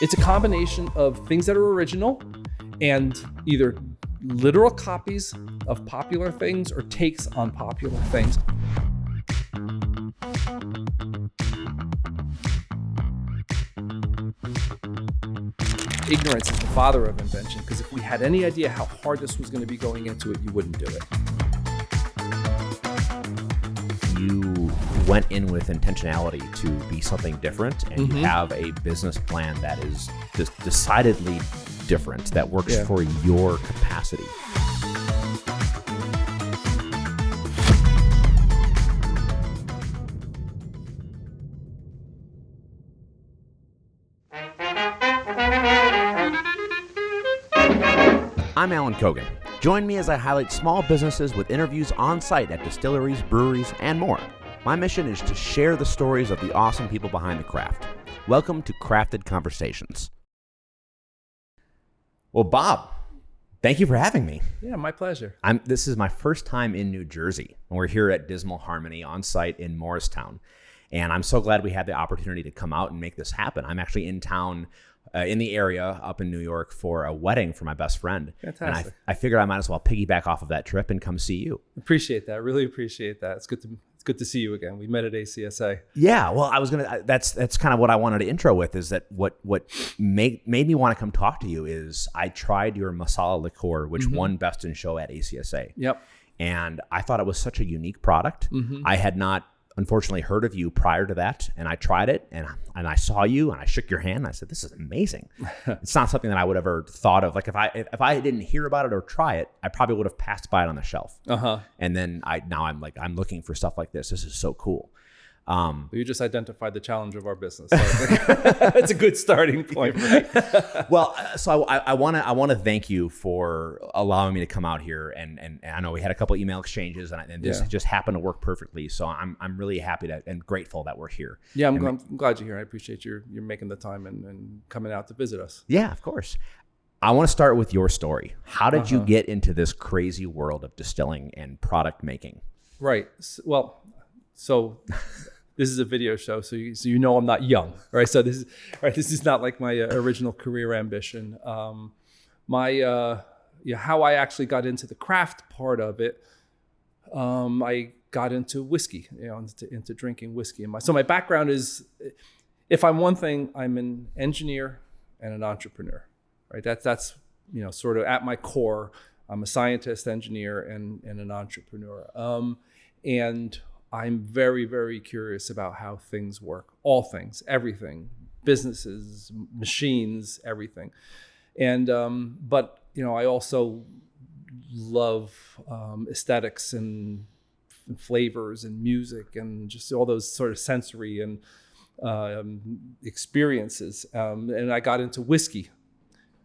It's a combination of things that are original and either literal copies of popular things or takes on popular things. Ignorance is the father of invention, because if we had any idea how hard this was going to be going into it, you wouldn't do it. You went in with intentionality to be something different, and you have a business plan that is just decidedly different, that works for your capacity. I'm Allan Cogan. Join me as I highlight small businesses with interviews on site at distilleries, breweries, and more. My mission is to share the stories of the awesome people behind the craft. Welcome to Crafted Conversations. Well, Bob, thank you for having me. Yeah, my pleasure. This is my first time in New Jersey, and we're here at Dismal Harmony ONSITE in Morristown. And I'm so glad we had the opportunity to come out and make this happen. I'm actually in town in the area up in New York for a wedding for my best friend. Fantastic. And I figured I might as well piggyback off of that trip and come see you. Appreciate that. Really appreciate that. It's good to see you again. We met at ACSA. Yeah, well, that's kind of what I wanted to intro with, is that what made me want to come talk to you is I tried your masala liqueur, which won Best in Show at ACSA. Yep. And I thought it was such a unique product. I had not, unfortunately, heard of you prior to that, and I tried it, and I saw you, and I shook your hand, and I said, "This is amazing." It's not something that I would have ever thought of. Like if I didn't hear about it or try it, I probably would have passed by it on the shelf. And then I'm looking for stuff like this. This is so cool. You just identified the challenge of our business. So that's a good starting point, right? Well, so I want to thank you for allowing me to come out here, and I know we had a couple email exchanges, and this just happened to work perfectly. So I'm really happy and grateful that we're here. Yeah, I'm glad you're here. I appreciate you're making the time and coming out to visit us. Yeah, of course. I want to start with your story. How did you get into this crazy world of distilling and product making? Right. Well, so. This is a video show, so you know I'm not young, right? So this is not like my original career ambition. How I actually got into the craft part of it, I got into whiskey, into drinking whiskey. So my background is, if I'm one thing, I'm an engineer and an entrepreneur, right? That's sort of at my core. I'm a scientist, engineer, and an entrepreneur. And I'm very, very curious about how things work. All things, everything, businesses, machines, everything. And but I also love aesthetics and flavors and music and just all those sort of sensory and experiences. And I got into whiskey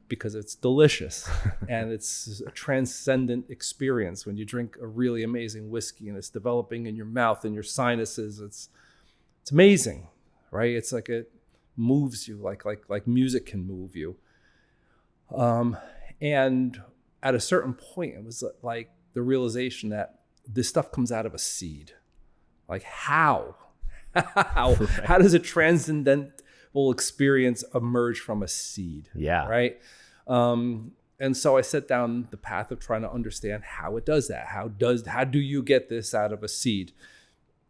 because it's delicious and it's a transcendent experience when you drink a really amazing whiskey and it's developing in your mouth and your sinuses. It's amazing, right? It's like it moves you like music can move you. And at a certain point, it was like the realization that this stuff comes out of a seed. Like how does a transcendental experience emerge from a seed? Yeah. Right. And so I set down the path of trying to understand how it does that. How do you get this out of a seed?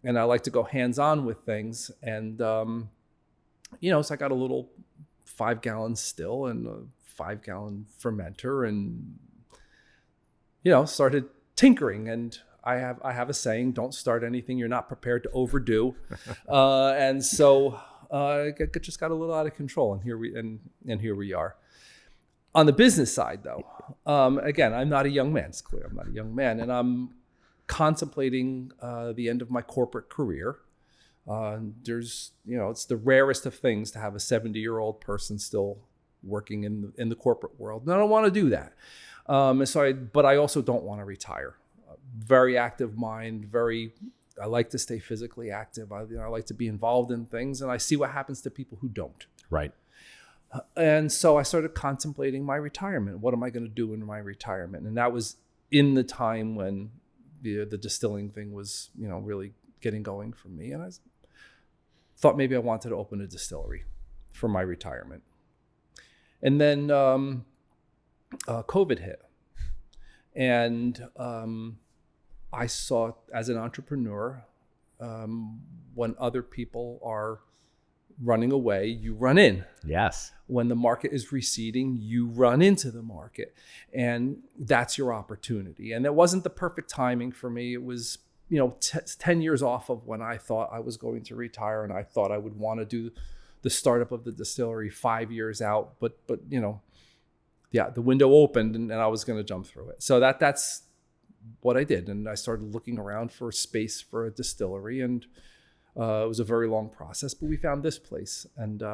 And I like to go hands-on with things. And, so I got a little 5-gallon still and a 5-gallon fermenter and, started tinkering. And I have a saying, don't start anything you're not prepared to overdo. And so it just got a little out of control. And here we are. On the business side, though, again, I'm not a young man. It's clear I'm not a young man. And I'm contemplating the end of my corporate career. There's, it's the rarest of things to have a 70-year-old person still working in the corporate world. And I don't want to do that. But I also don't want to retire. Very active mind, I like to stay physically active. I like to be involved in things, and I see what happens to people who don't. Right. And so I started contemplating my retirement. What am I going to do in my retirement? And that was in the time when the distilling thing was, really getting going for me. And I thought maybe I wanted to open a distillery for my retirement. And then COVID hit. And I saw, as an entrepreneur, when other people are running away, you run in. Yes. When the market is receding, you run into the market. And that's your opportunity. And it wasn't the perfect timing for me. It was, 10 years off of when I thought I was going to retire, and I thought I would want to do the startup of the distillery 5 years out. But the window opened, and I was going to jump through it. So that's what I did. And I started looking around for space for a distillery, and it was a very long process, but we found this place. And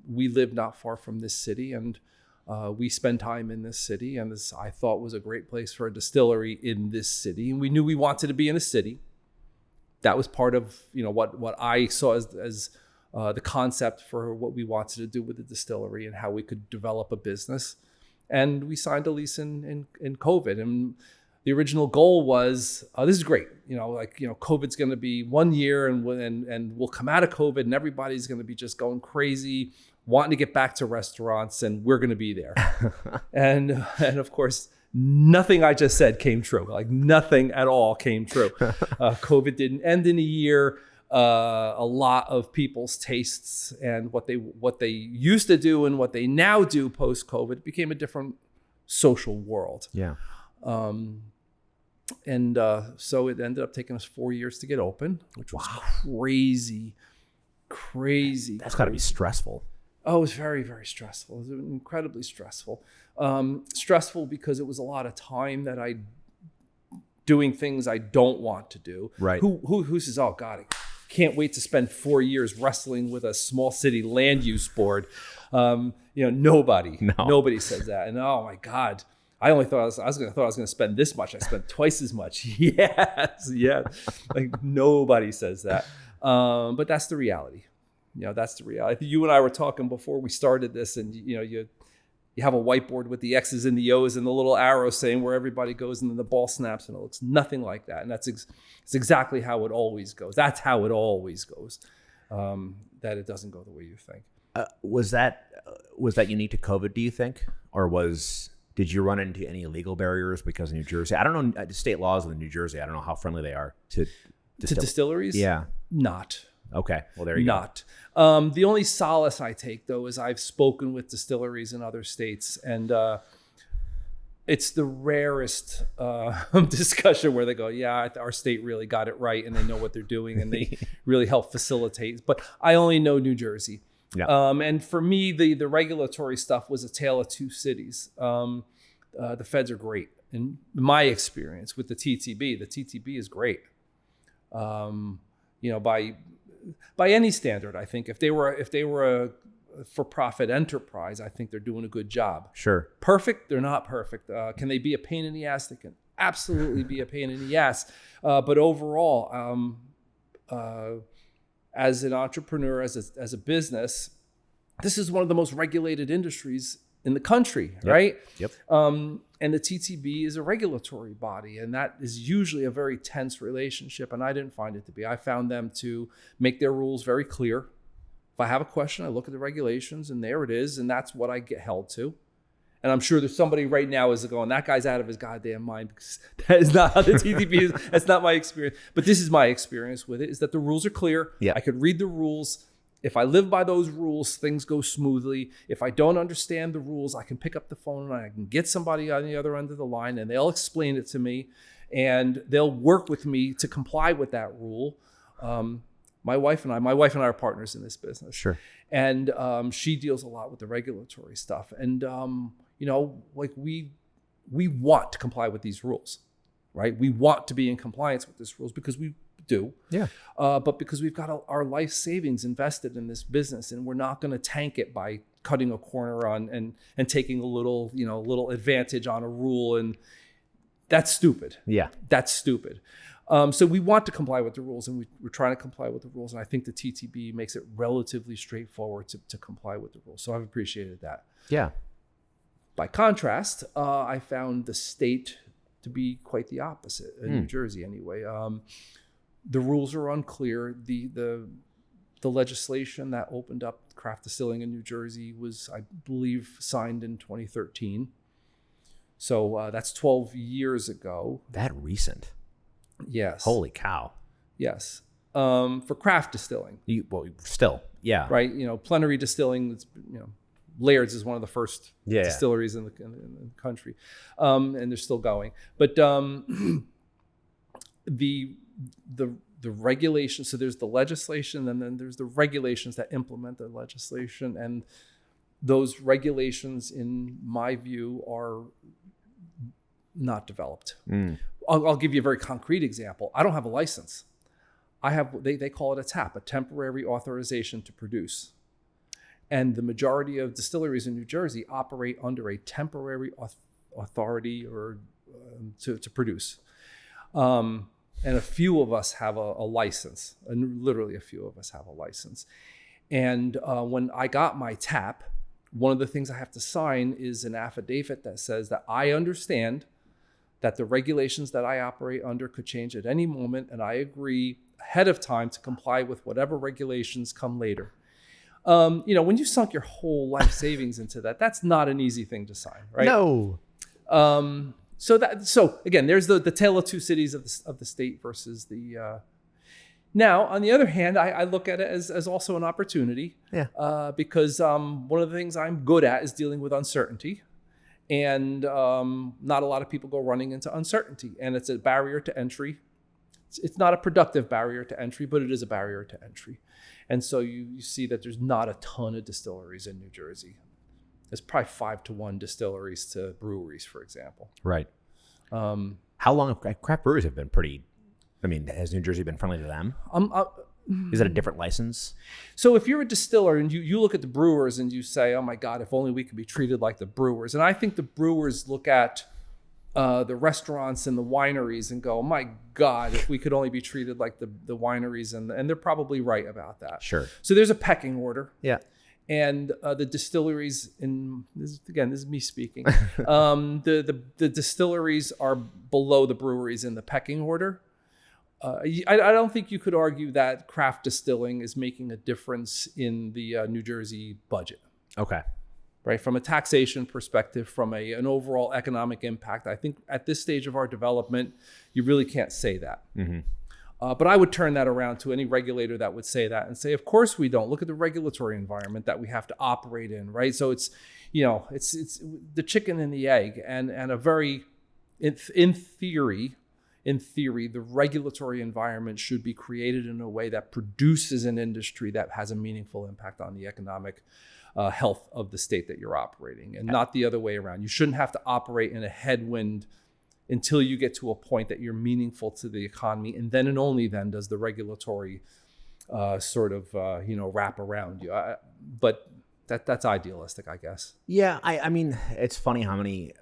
we live not far from this city, and we spend time in this city. And this, I thought, was a great place for a distillery in this city. And we knew we wanted to be in a city. That was part of what I saw as the concept for what we wanted to do with the distillery and how we could develop a business. And we signed a lease in COVID. And the original goal was, this is great. COVID's going to be 1 year, and we'll come out of COVID, and everybody's going to be just going crazy, wanting to get back to restaurants, and we're going to be there. and of course, nothing I just said came true. Like, nothing at all came true. COVID didn't end in a year. A lot of people's tastes and what they used to do and what they now do post-COVID became a different social world. Yeah. So it ended up taking us 4 years to get open, which was crazy. That's got to be stressful. Oh, it was very, very stressful. It was incredibly stressful. Stressful because it was a lot of time that I doing things I don't want to do. Right. Who says, oh God, I can't wait to spend 4 years wrestling with a small city land use board. Nobody says that. And oh my God, I only thought I was going to spend this much. I spent twice as much. Yes. Like, nobody says that. But that's the reality. That's the reality. You and I were talking before we started this, and you have a whiteboard with the X's and the O's and the little arrow saying where everybody goes, and then the ball snaps, and it looks nothing like that. And it's exactly how it always goes. That's how it always goes. That it doesn't go the way you think. Was that unique to COVID, do you think? Or did you run into any legal barriers because of New Jersey? I don't know, state laws in New Jersey, I don't know how friendly they are to distilleries? Yeah. Not. Okay. Well, there you go. Not. The only solace I take, though, is I've spoken with distilleries in other states, and it's the rarest discussion where they go, yeah, our state really got it right, and they know what they're doing, and they really help facilitate. But I only know New Jersey. Yeah. And for me, the regulatory stuff was a tale of two cities. The feds are great. In my experience with the TTB is great. By any standard, I think if they were a for-profit enterprise, I think they're doing a good job. Sure. Perfect? They're not perfect. Can they be a pain in the ass? They can absolutely be a pain in the ass. But overall, as an entrepreneur, as a business, this is one of the most regulated industries in the country, right? Yep. And the TTB is a regulatory body, and that is usually a very tense relationship, and I didn't find it to be. I found them to make their rules very clear. If I have a question, I look at the regulations, and there it is, and that's what I get held to. And I'm sure there's somebody right now is going, that guy's out of his goddamn mind, because that is not how the TTB is. That's not my experience. But this is my experience with it, is that the rules are clear. Yeah. I could read the rules. If I live by those rules, things go smoothly. If I don't understand the rules, I can pick up the phone and I can get somebody on the other end of the line, and they'll explain it to me, and they'll work with me to comply with that rule. My wife and I are partners in this business. Sure. And she deals a lot with the regulatory stuff. And, we want to comply with these rules, right? We want to be in compliance with these rules because we do. Yeah. But because we've got our life savings invested in this business, and we're not going to tank it by cutting a corner on and taking a little advantage on a rule. And that's stupid. Yeah. That's stupid. So we want to comply with the rules, and we're trying to comply with the rules. And I think the TTB makes it relatively straightforward to comply with the rules. So I've appreciated that. Yeah. By contrast, I found the state to be quite the opposite, in New Jersey anyway. The rules are unclear. The The legislation that opened up craft distilling in New Jersey was, I believe, signed in 2013. So that's 12 years ago. That recent? Yes. Holy cow. Yes. For craft distilling. Still, yeah. Right. Plenary distilling, it's, Laird's is one of the first distilleries in the country. And they're still going. But the regulations, so there's the legislation, and then there's the regulations that implement the legislation. And those regulations, in my view, are not developed. I'll give you a very concrete example. I don't have a license. I have, they call it a TAP, a temporary authorization to produce. And the majority of distilleries in New Jersey operate under a temporary authority or to produce. And a few of us have a license, and literally a few of us have a license. And when I got my TAP, one of the things I have to sign is an affidavit that says that I understand that the regulations that I operate under could change at any moment, and I agree ahead of time to comply with whatever regulations come later. When you sunk your whole life savings into that, that's not an easy thing to sign, right? No. So again, there's the tale of two cities of the state versus the. Now, on the other hand, I look at it as also an opportunity. Yeah. Because one of the things I'm good at is dealing with uncertainty, and not a lot of people go running into uncertainty, and it's a barrier to entry. It's not a productive barrier to entry, but it is a barrier to entry, and so you see that there's not a ton of distilleries in New Jersey. There's probably 5-to-1 distilleries to breweries, for example. Right. How long have craft breweries have been pretty? I mean, has New Jersey been friendly to them? Is it a different license? So if you're a distiller and you look at the brewers and you say, "Oh my God, if only we could be treated like the brewers," and I think the brewers look at the restaurants and the wineries and go, "Oh my God, if we could only be treated like the wineries," and they're probably right about that. Sure. So there's a pecking order. Yeah. And the distilleries, this is me speaking, the distilleries are below the breweries in the pecking order. I don't think you could argue that craft distilling is making a difference in the New Jersey budget. Okay. Right. From a taxation perspective, from an overall economic impact, I think at this stage of our development, you really can't say that. Mm-hmm. But I would turn that around to any regulator that would say that and say, of course we don't. Look at the regulatory environment that we have to operate in, right? So it's the chicken and the egg, and a very, in theory, the regulatory environment should be created in a way that produces an industry that has a meaningful impact on the economic health of the state that you're operating, and not the other way around. You shouldn't have to operate in a headwind until you get to a point that you're meaningful to the economy, and then and only then does the regulatory wrap around you. But that's idealistic, I guess. Yeah, I mean, it's funny how many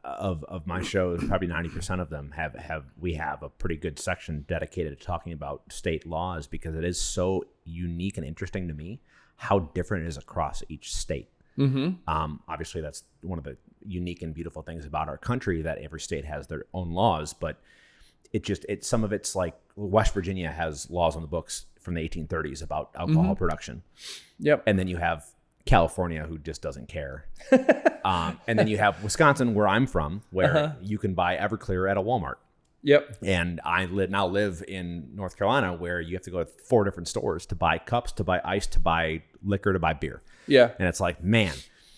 of my shows, probably 90% of them, we have a pretty good section dedicated to talking about state laws, because it is so unique and interesting to me how different it is across each state. Mm-hmm. Obviously, that's one of the unique and beautiful things about our country, that every state has their own laws, but some of it's like West Virginia has laws on the books from the 1830s about alcohol production. Yep. And then you have California, who just doesn't care. And then you have Wisconsin, where I'm from, where you can buy Everclear at a Walmart. Yep. And I now live in North Carolina, where you have to go to 4 different stores to buy cups, to buy ice, to buy liquor, to buy beer. Yeah. And it's like, man.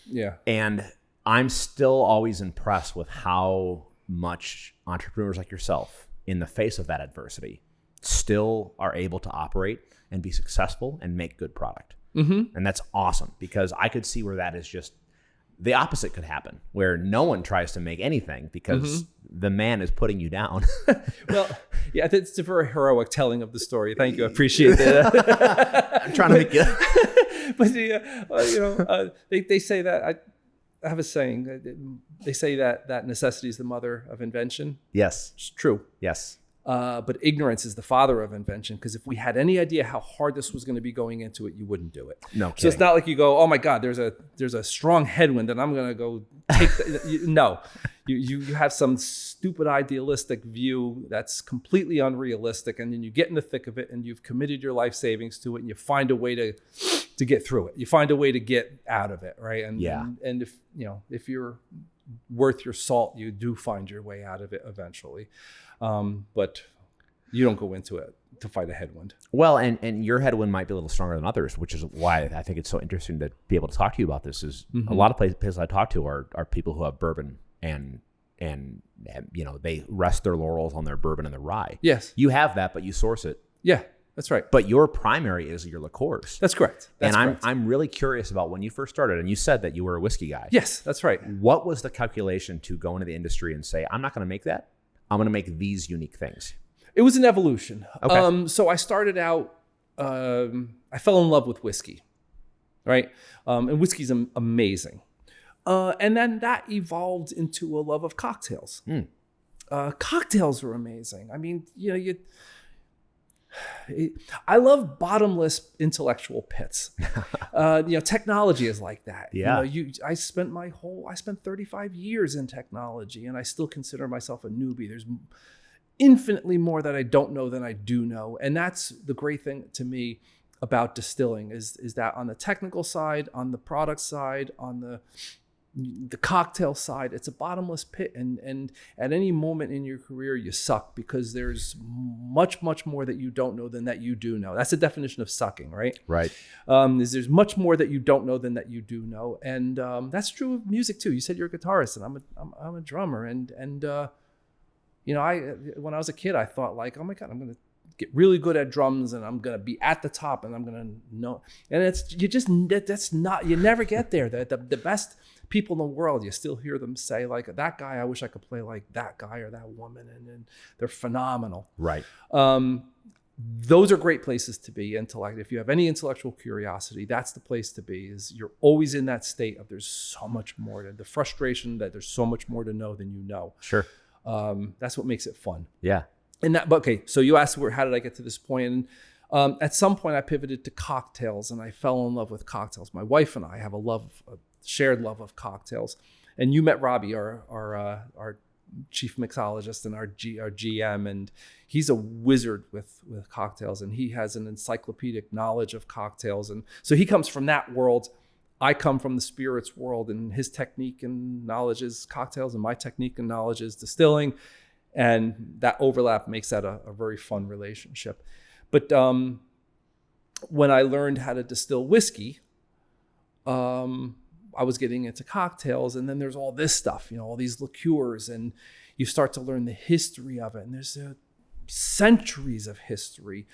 Yeah. And I'm still always impressed with how much entrepreneurs like yourself, in the face of that adversity, still are able to operate and be successful and make good product. Mm-hmm. And that's awesome, because I could see where that is just the opposite could happen, where no one tries to make anything because the man is putting you down. Well, yeah, it's a very heroic telling of the story. Thank you. I appreciate that. I'm trying to make it. But they say that, I have a saying, they say that necessity is the mother of invention. Yes. It's true. Yes. But ignorance is the father of invention, because if we had any idea how hard this was going to be going into it, you wouldn't do it. No kidding. So it's not like you go, "Oh my God, there's a strong headwind and I'm going to go take no." you have some stupid idealistic view that's completely unrealistic, and then you get in the thick of it and you've committed your life savings to it, and you find a way to get through it. You find a way to get out of it, right? And and if you're worth your salt, you do find your way out of it eventually. But you don't go into it to fight a headwind. Well, and your headwind might be a little stronger than others, which is why I think it's so interesting to be able to talk to you about this. Is a lot of places I talk to are people who have bourbon and they rest their laurels on their bourbon and their rye. Yes, you have that, but you source it. Yeah, that's right. But your primary is your liqueurs. That's correct. I'm really curious about when you first started, and you said that you were a whiskey guy. Yes, that's right. What was the calculation to go into the industry and say, I'm not going to make that. I'm going to make these unique things? It was an evolution. Okay. So I started out, I fell in love with whiskey, right? And whiskey's amazing. And then that evolved into a love of cocktails. Cocktails are amazing. I mean, I love bottomless intellectual pits. Technology is like that. Yeah. I spent 35 years in technology, and I still consider myself a newbie. There's infinitely more that I don't know than I do know. And that's the great thing to me about distilling is that on the technical side, on the product side, on the cocktail side, it's a bottomless pit. And at any moment in your career, you suck because there's much, much more that you don't know than that you do know. That's the definition of sucking, right? Right. There's much more that you don't know than that you do know. And that's true of music too. You said you're a guitarist, and I'm a drummer. And when I was a kid, I thought like, oh my God, I'm going to get really good at drums, and I'm going to be at the top, and I'm going to know. And you never get there. The best people in the world, you still hear them say like, that guy, I wish I could play like that guy or that woman. And they're phenomenal. Right. Those are great places to be. If you have any intellectual curiosity, that's the place to be. Is you're always in that state of there's so much more the frustration that there's so much more to know than you know. Sure. That's what makes it fun. Yeah. So you asked how did I get to this point? And at some point I pivoted to cocktails, and I fell in love with cocktails. My wife and I have a shared love of cocktails. And you met Robbie, our chief mixologist and our GM, and he's a wizard with cocktails, and he has an encyclopedic knowledge of cocktails. And so he comes from that world. I come from the spirits world, and his technique and knowledge is cocktails, and my technique and knowledge is distilling. And that overlap makes that a very fun relationship. But when I learned how to distill whiskey, I was getting into cocktails, and then there's all this stuff, all these liqueurs, and you start to learn the history of it. And there's centuries of history.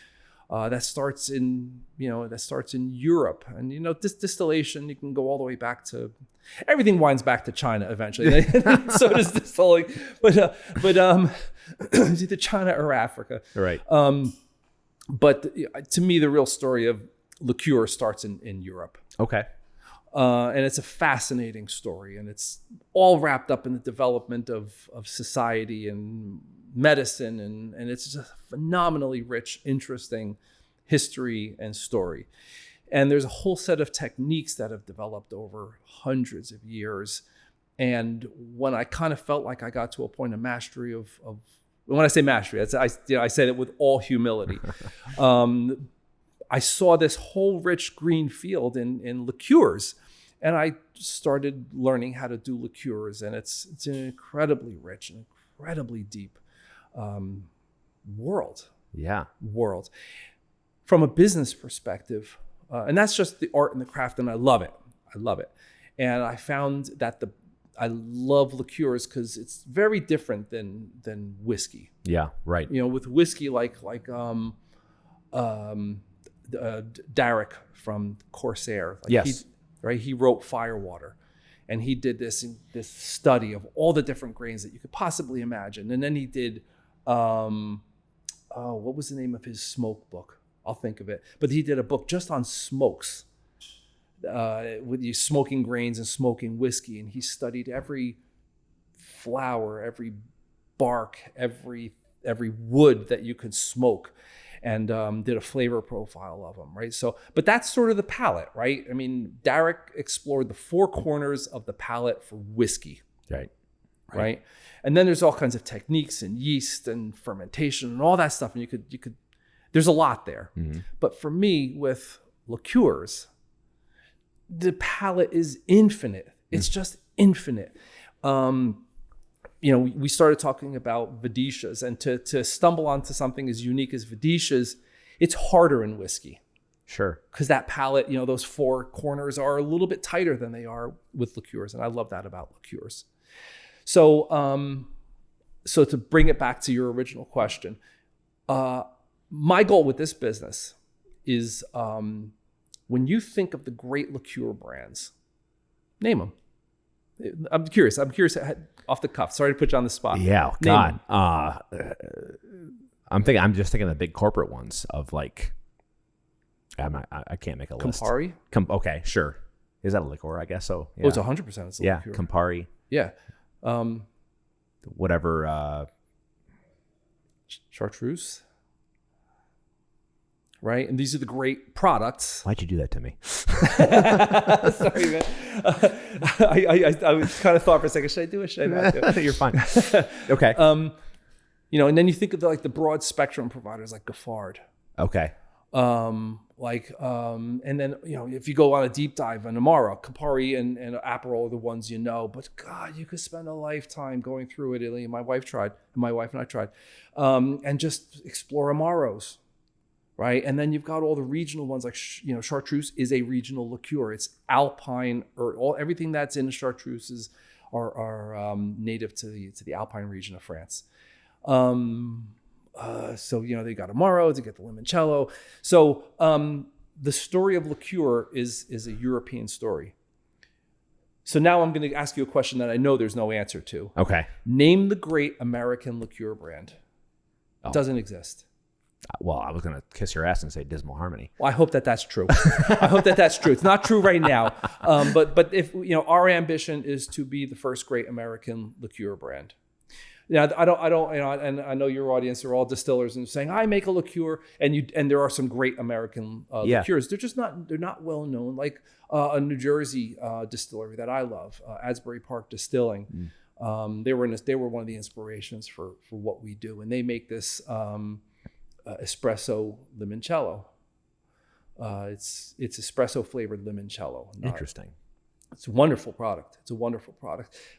That starts in Europe, and this distillation, you can go all the way back to everything winds back to China eventually. So does distilling, but it's either China or Africa, right? But to me, the real story of liqueur starts in Europe. Okay. And it's a fascinating story, and it's all wrapped up in the development of society and medicine, and it's just a phenomenally rich, interesting history and story. And there's a whole set of techniques that have developed over hundreds of years. And when I kind of felt like I got to a point of mastery of when I say mastery, I say it with all humility. I saw this whole rich green field in liqueurs, and I started learning how to do liqueurs, and it's an incredibly rich and incredibly deep world. Yeah. World. From a business perspective, and that's just the art and the craft, and I love it. And I found that I love liqueurs because it's very different than whiskey. Yeah, right. With whiskey, like Derek from Corsair. Yes. He wrote Firewater, and he did this study of all the different grains that you could possibly imagine. And then he did, what was the name of his smoke book? I'll think of it. But he did a book just on smokes, with you smoking grains and smoking whiskey. And he studied every flower, every bark, every wood that you could smoke, and did a flavor profile of them, right? So, but that's sort of the palate, right? I mean, Derek explored the four corners of the palate for whiskey. Right. right? And then there's all kinds of techniques and yeast and fermentation and all that stuff. And you could, there's a lot there. But for me, with liqueurs, the palette is infinite. It's just infinite. We started talking about Vidishas, and to stumble onto something as unique as Vidishas, it's harder in whiskey. Sure. Because that palette, those four corners are a little bit tighter than they are with liqueurs. And I love that about liqueurs. So, so to bring it back to your original question, my goal with this business is when you think of the great liqueur brands, name them. I'm curious off the cuff. Sorry to put you on the spot. Yeah, God. I'm just thinking of the big corporate ones of like, I can't make a list. Campari? Okay, sure. Is that a liqueur? I guess so. Yeah. Oh, it's 100%. It's a liqueur. Campari. Yeah. Whatever. Chartreuse. Right? And these are the great products. Why'd you do that to me? Sorry, man. I kind of thought for a second, should I do it? Should I not do it? You're fine. Okay. And then you think of the broad spectrum providers like Gaffard. Okay. And then, if you go on a deep dive on Amaro, Campari and Aperol are the ones but God, you could spend a lifetime going through it. My wife and I tried, and just explore Amaros, right? And then you've got all the regional ones like, Chartreuse is a regional liqueur. It's Alpine, or everything that's in Chartreuse are native to the Alpine region of France. So they got Amaro, they get the limoncello. So the story of liqueur is a European story. So now I'm going to ask you a question that I know there's no answer to. Okay. Name the great American liqueur brand. It doesn't exist. Well, I was going to kiss your ass and say Dismal Harmony. Well, I hope that's true. I hope that's true. It's not true right now. But if our ambition is to be the first great American liqueur brand. Yeah, I don't, and I know your audience are all distillers and saying, I make a liqueur, and there are some great American liqueurs. They're not well known, like a New Jersey distillery that I love, Asbury Park Distilling. They were one of the inspirations for what we do, and they make this espresso limoncello. It's espresso flavored limoncello. Interesting. It's a wonderful product.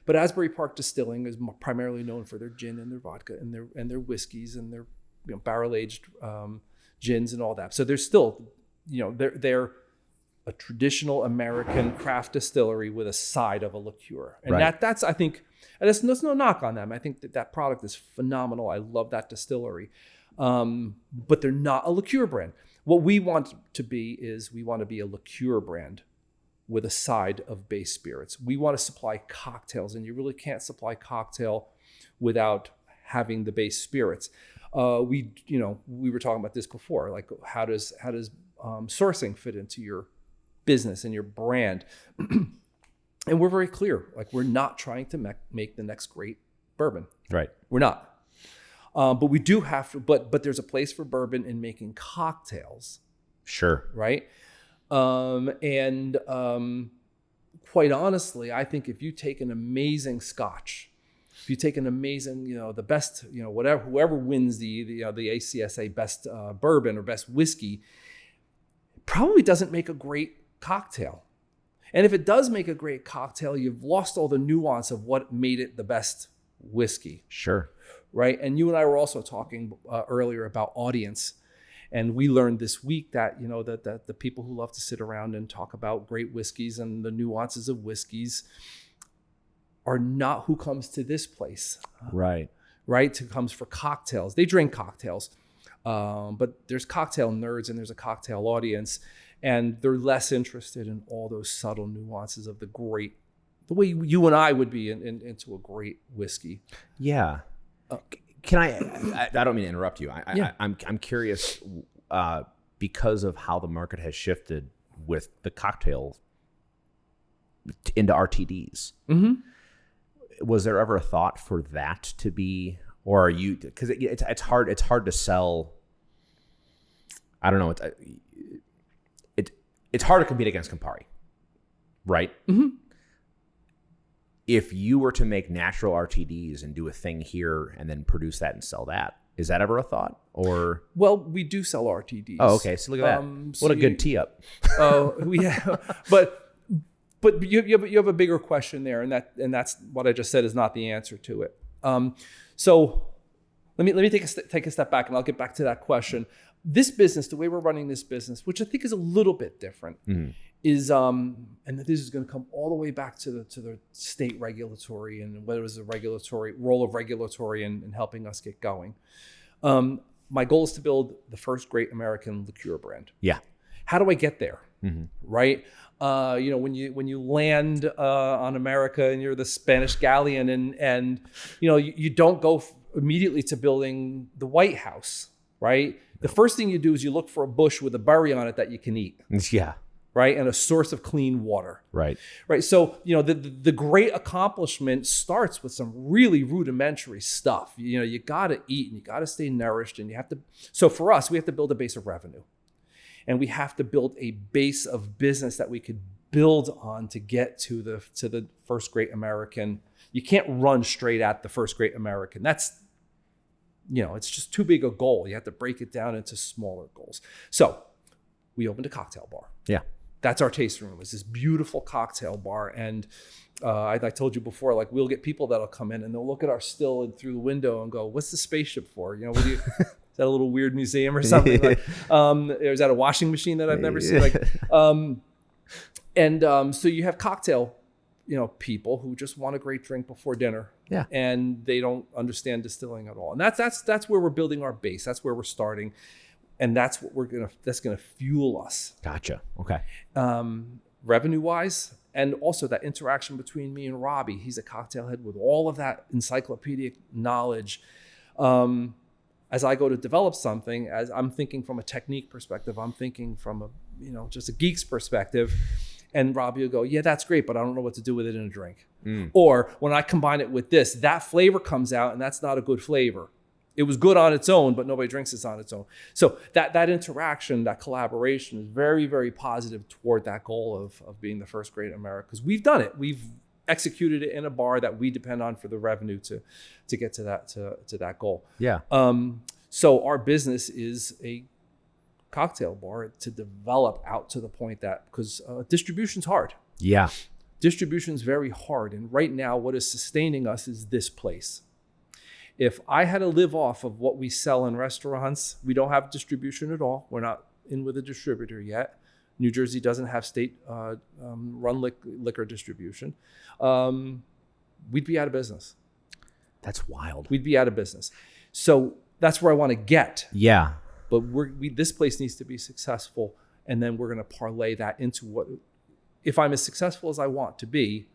But Asbury Park Distilling is primarily known for their gin and their vodka and their whiskeys and their barrel aged gins and all that. So they're still, they're a traditional American craft distillery with a side of a liqueur, and that's I think, and there's no knock on them. I think that product is phenomenal. I love that distillery, but they're not a liqueur brand. What we want to be is we want to be a liqueur brand with a side of base spirits. We want to supply cocktails, and you really can't supply cocktail without having the base spirits. We were talking about this before, like how does sourcing fit into your business and your brand? And we're very clear, like we're not trying to make the next great bourbon. Right. We're not. But we do have to, but there's a place for bourbon in making cocktails. Sure. Right. Quite honestly, I think if you take an amazing Scotch, if you take an amazing, the best, whoever wins the ACSA best bourbon or best whiskey, probably doesn't make a great cocktail. And if it does make a great cocktail, you've lost all the nuance of what made it the best whiskey. Sure. Right. And you and I were also talking earlier about audience. And we learned this week that, that the people who love to sit around and talk about great whiskeys and the nuances of whiskeys are not who comes to this place. Right. Right. Who comes for cocktails. They drink cocktails. But there's cocktail nerds and there's a cocktail audience. And they're less interested in all those subtle nuances of the way you and I would be into a great whiskey. Yeah. Can I don't mean to interrupt you. I'm curious because of how the market has shifted with the cocktail into RTDs. Mm-hmm. Was there ever a thought for that to be, or are you, because it's hard to sell. I don't know. It's hard to compete against Campari, right? Mm-hmm. if you were to make natural RTDs and do a thing here and then produce that and sell that, is that ever a thought? Or well, we do sell RTDs. Oh, okay. So look at that. What a good tee up. Oh, but you have a bigger question there, and that's what I just said is not the answer to it. So let me take a step back, and I'll get back to that question. This business, the way we're running this business, which I think is a little bit different, is and this is going to come all the way back to the state regulatory and what was the regulatory role of regulatory in helping us get going. My goal is to build the first great American liqueur brand. Yeah. How do I get there? Right? When you land on America and you're the Spanish galleon and you don't go immediately to building the White House, right? The first thing you do is you look for a bush with a berry on it that you can eat. Yeah. Right? And a source of clean water. Right. Right. So, the great accomplishment starts with some really rudimentary stuff. You got to eat and you got to stay nourished and so for us, we have to build a base of revenue. And we have to build a base of business that we could build on to get to the first great American. You can't run straight at the first great American. That's, it's just too big a goal. You have to break it down into smaller goals. So we opened a cocktail bar. Yeah. That's our tasting room. It's this beautiful cocktail bar. And I told you before, we'll get people that'll come in and they'll look at our still through the window and go, what's the spaceship for? What do you... Is that a little weird museum or something? Is that a washing machine that I've never seen? So you have cocktail, people who just want a great drink before dinner. Yeah. And they don't understand distilling at all. And that's where we're building our base. That's where we're starting. And that's what that's gonna fuel us. Gotcha. Okay. Revenue wise, and also that interaction between me and Robbie. He's a cocktail head with all of that encyclopedic knowledge. As I go to develop something, as I'm thinking from a technique perspective, I'm thinking from just a geek's perspective, and Robbie will go, yeah, that's great, but I don't know what to do with it in a drink. Or when I combine it with this, that flavor comes out and that's not a good flavor. It was good on its own, but nobody drinks it on its own. So that interaction, that collaboration is very, very positive toward that goal of being the first great America. Because we've done it. We've executed it in a bar that we depend on for the revenue to get to that goal. Yeah. So our business is a cocktail bar to develop out to the point that, because distribution's hard. Yeah. Distribution's very hard. And right now, what is sustaining us is this place. If I had to live off of what we sell in restaurants, we don't have distribution at all. We're not in with a distributor yet. New Jersey doesn't have state run liquor distribution. We'd be out of business. That's wild. We'd be out of business. So that's where I want to get. Yeah. But this place needs to be successful, and then we're going to parlay that into what, if I'm as successful as I want to be,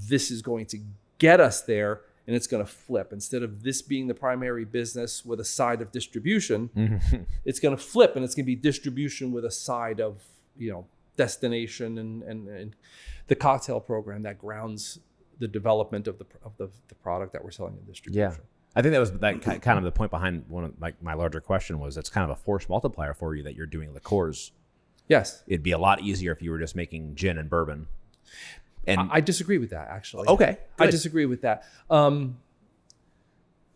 this is going to get us there, and it's going to flip. Instead of this being the primary business with a side of distribution, it's going to flip, and it's going to be distribution with a side of destination and the cocktail program that grounds the development of the product that we're selling in distribution. Yeah. I think that was kind of the point behind one of my larger question was it's kind of a force multiplier for you that you're doing liqueurs. Yes. It'd be a lot easier if you were just making gin and bourbon. And I disagree with that, actually. Okay. Good. I disagree with that. And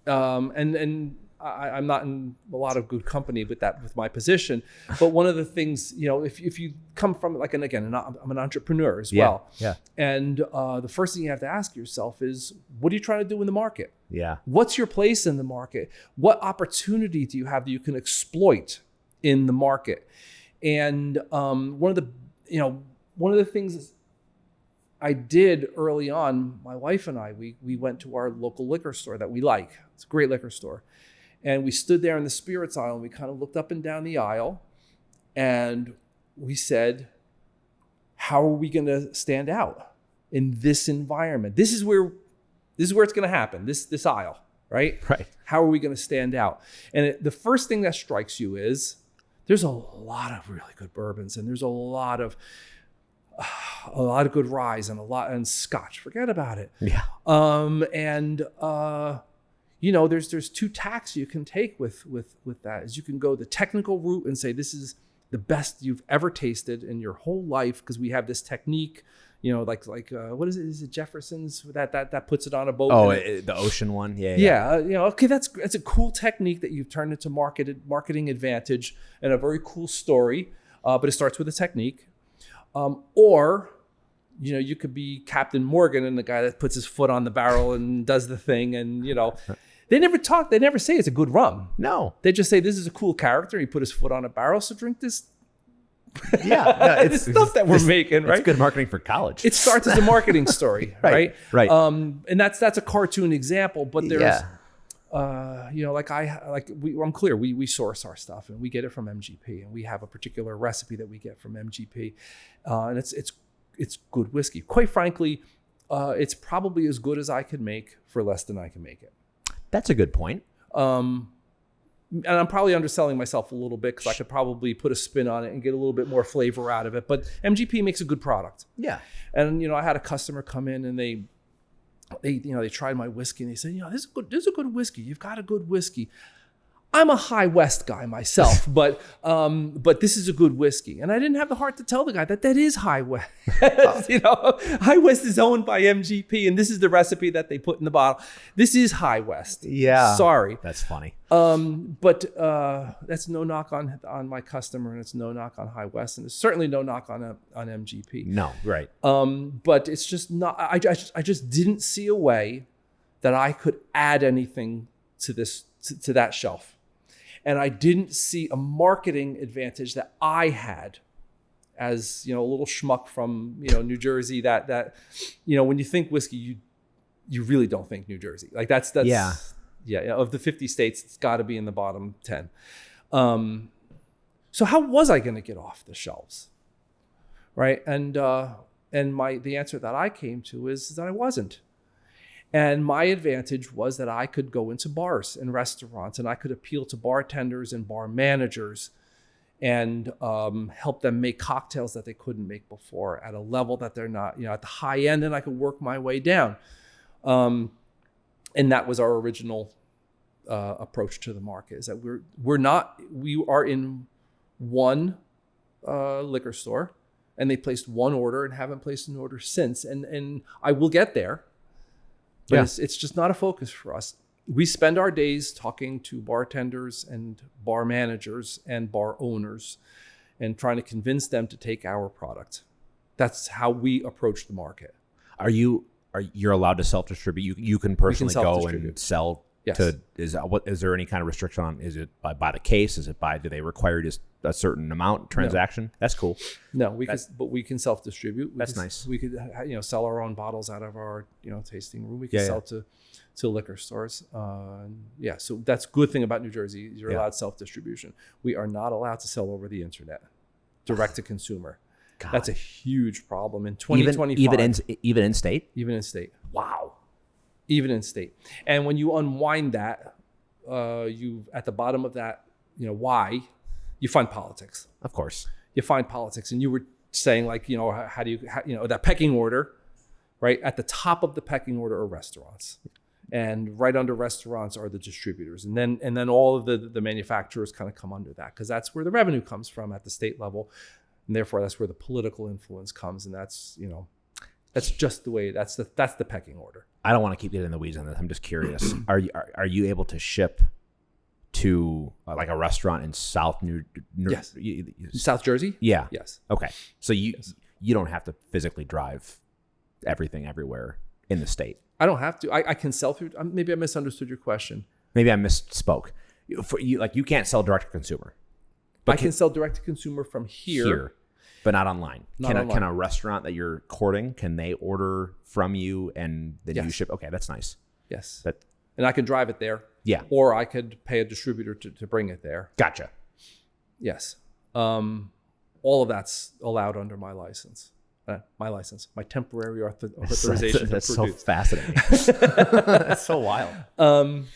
I'm not in a lot of good company with my position. But one of the things, if you come from I'm an entrepreneur as well. Yeah. And the first thing you have to ask yourself is, what are you trying to do in the market? Yeah. What's your place in the market? What opportunity do you have that you can exploit in the market? And one of the things I did early on, my wife and I, we went to our local liquor store that we like. It's a great liquor store. And we stood there in the spirits aisle and we kind of looked up and down the aisle and we said, how are we going to stand out in this environment? This is where it's going to happen, this aisle, right? Right. How are we going to stand out? And the first thing that strikes you is there's a lot of really good bourbons and there's a lot of good rye and scotch. Forget about it. Yeah. There's two tacks you can take with that. Is you can go the technical route and say this is the best you've ever tasted in your whole life because we have this technique. like what is it? Is it Jefferson's that puts it on a boat? Oh, the ocean one. Yeah. Okay, that's a cool technique that you've turned into marketing advantage and a very cool story. But it starts with a technique, or you could be Captain Morgan and the guy that puts his foot on the barrel and does the thing, and they never talk. They never say it's a good rum. No, they just say this is a cool character. He put his foot on a barrel, so drink this. It's stuff that we're making, right? It's good marketing for college. It starts as a marketing story, right? Right. And that's a cartoon example, but there's, I'm clear. We source our stuff and we get it from MGP, and we have a particular recipe that we get from MGP, and it's good whiskey. Quite frankly, it's probably as good as I could make for less than I can make it. That's a good point. And I'm probably underselling myself a little bit because I could probably put a spin on it and get a little bit more flavor out of it. But MGP makes a good product. Yeah. And I had a customer come in and they tried my whiskey and they said, this is a good whiskey. You've got a good whiskey. I'm a High West guy myself, but this is a good whiskey. And I didn't have the heart to tell the guy that is High West. High West is owned by MGP, and this is the recipe that they put in the bottle. This is High West. Yeah. Sorry. That's funny. But that's no knock on my customer, and it's no knock on High West, and it's certainly no knock on MGP. No, right. But it's just not. I just didn't see a way that I could add anything to this to that shelf. And I didn't see a marketing advantage that I had as, a little schmuck from, New Jersey that when you think whiskey, you really don't think New Jersey. Like that's yeah. Of the 50 states, it's got to be in the bottom 10. So how was I going to get off the shelves? Right. And the answer that I came to is that I wasn't. And my advantage was that I could go into bars and restaurants, and I could appeal to bartenders and bar managers and help them make cocktails that they couldn't make before at a level that they're not, at the high end, and I could work my way down. And that was our original approach to the market, is that we are in one liquor store, and they placed one order and haven't placed an order since. And I will get there. But it's just not a focus for us. We spend our days talking to bartenders and bar managers and bar owners and trying to convince them to take our product. That's how we approach the market. You're allowed to self-distribute? You can personally go and sell. Yes. Is there any kind of restriction on? Is it by the case? Is it do they require just a certain amount transaction? No. That's cool. No, we can self-distribute. That's nice. We could sell our own bottles out of our tasting room. We can sell to liquor stores. So that's a good thing about New Jersey. You're allowed self-distribution. We are not allowed to sell over the internet, direct to consumer. God. That's a huge problem in 2025. Even in state. Even in state. Wow. Even in state. And when you unwind that, you at the bottom of that, why, you find politics. Of course. You find politics. And you were saying how do you that pecking order, right? At the top of the pecking order are restaurants. And right under restaurants are the distributors. And then all of the manufacturers kind of come under that, because that's where the revenue comes from at the state level. And therefore that's where the political influence comes. And that's, that's just the way, that's the pecking order. I don't want to keep getting in the weeds on this. I'm just curious. Are you able to ship to like a restaurant in South South Jersey? Yeah. Yes. Okay. So you don't have to physically drive everything everywhere in the state. I don't have to. I can sell through. Maybe I misunderstood your question. Maybe I misspoke. You can't sell direct to consumer. But I can sell direct to consumer from here. But not online. Online. Can a restaurant that you're courting, can they order from you and then you ship? Okay, that's nice. Yes. And I can drive it there. Yeah. Or I could pay a distributor to bring it there. Gotcha. Yes. All of that's allowed under my license. My temporary authorization. That's so fascinating. That's so wild.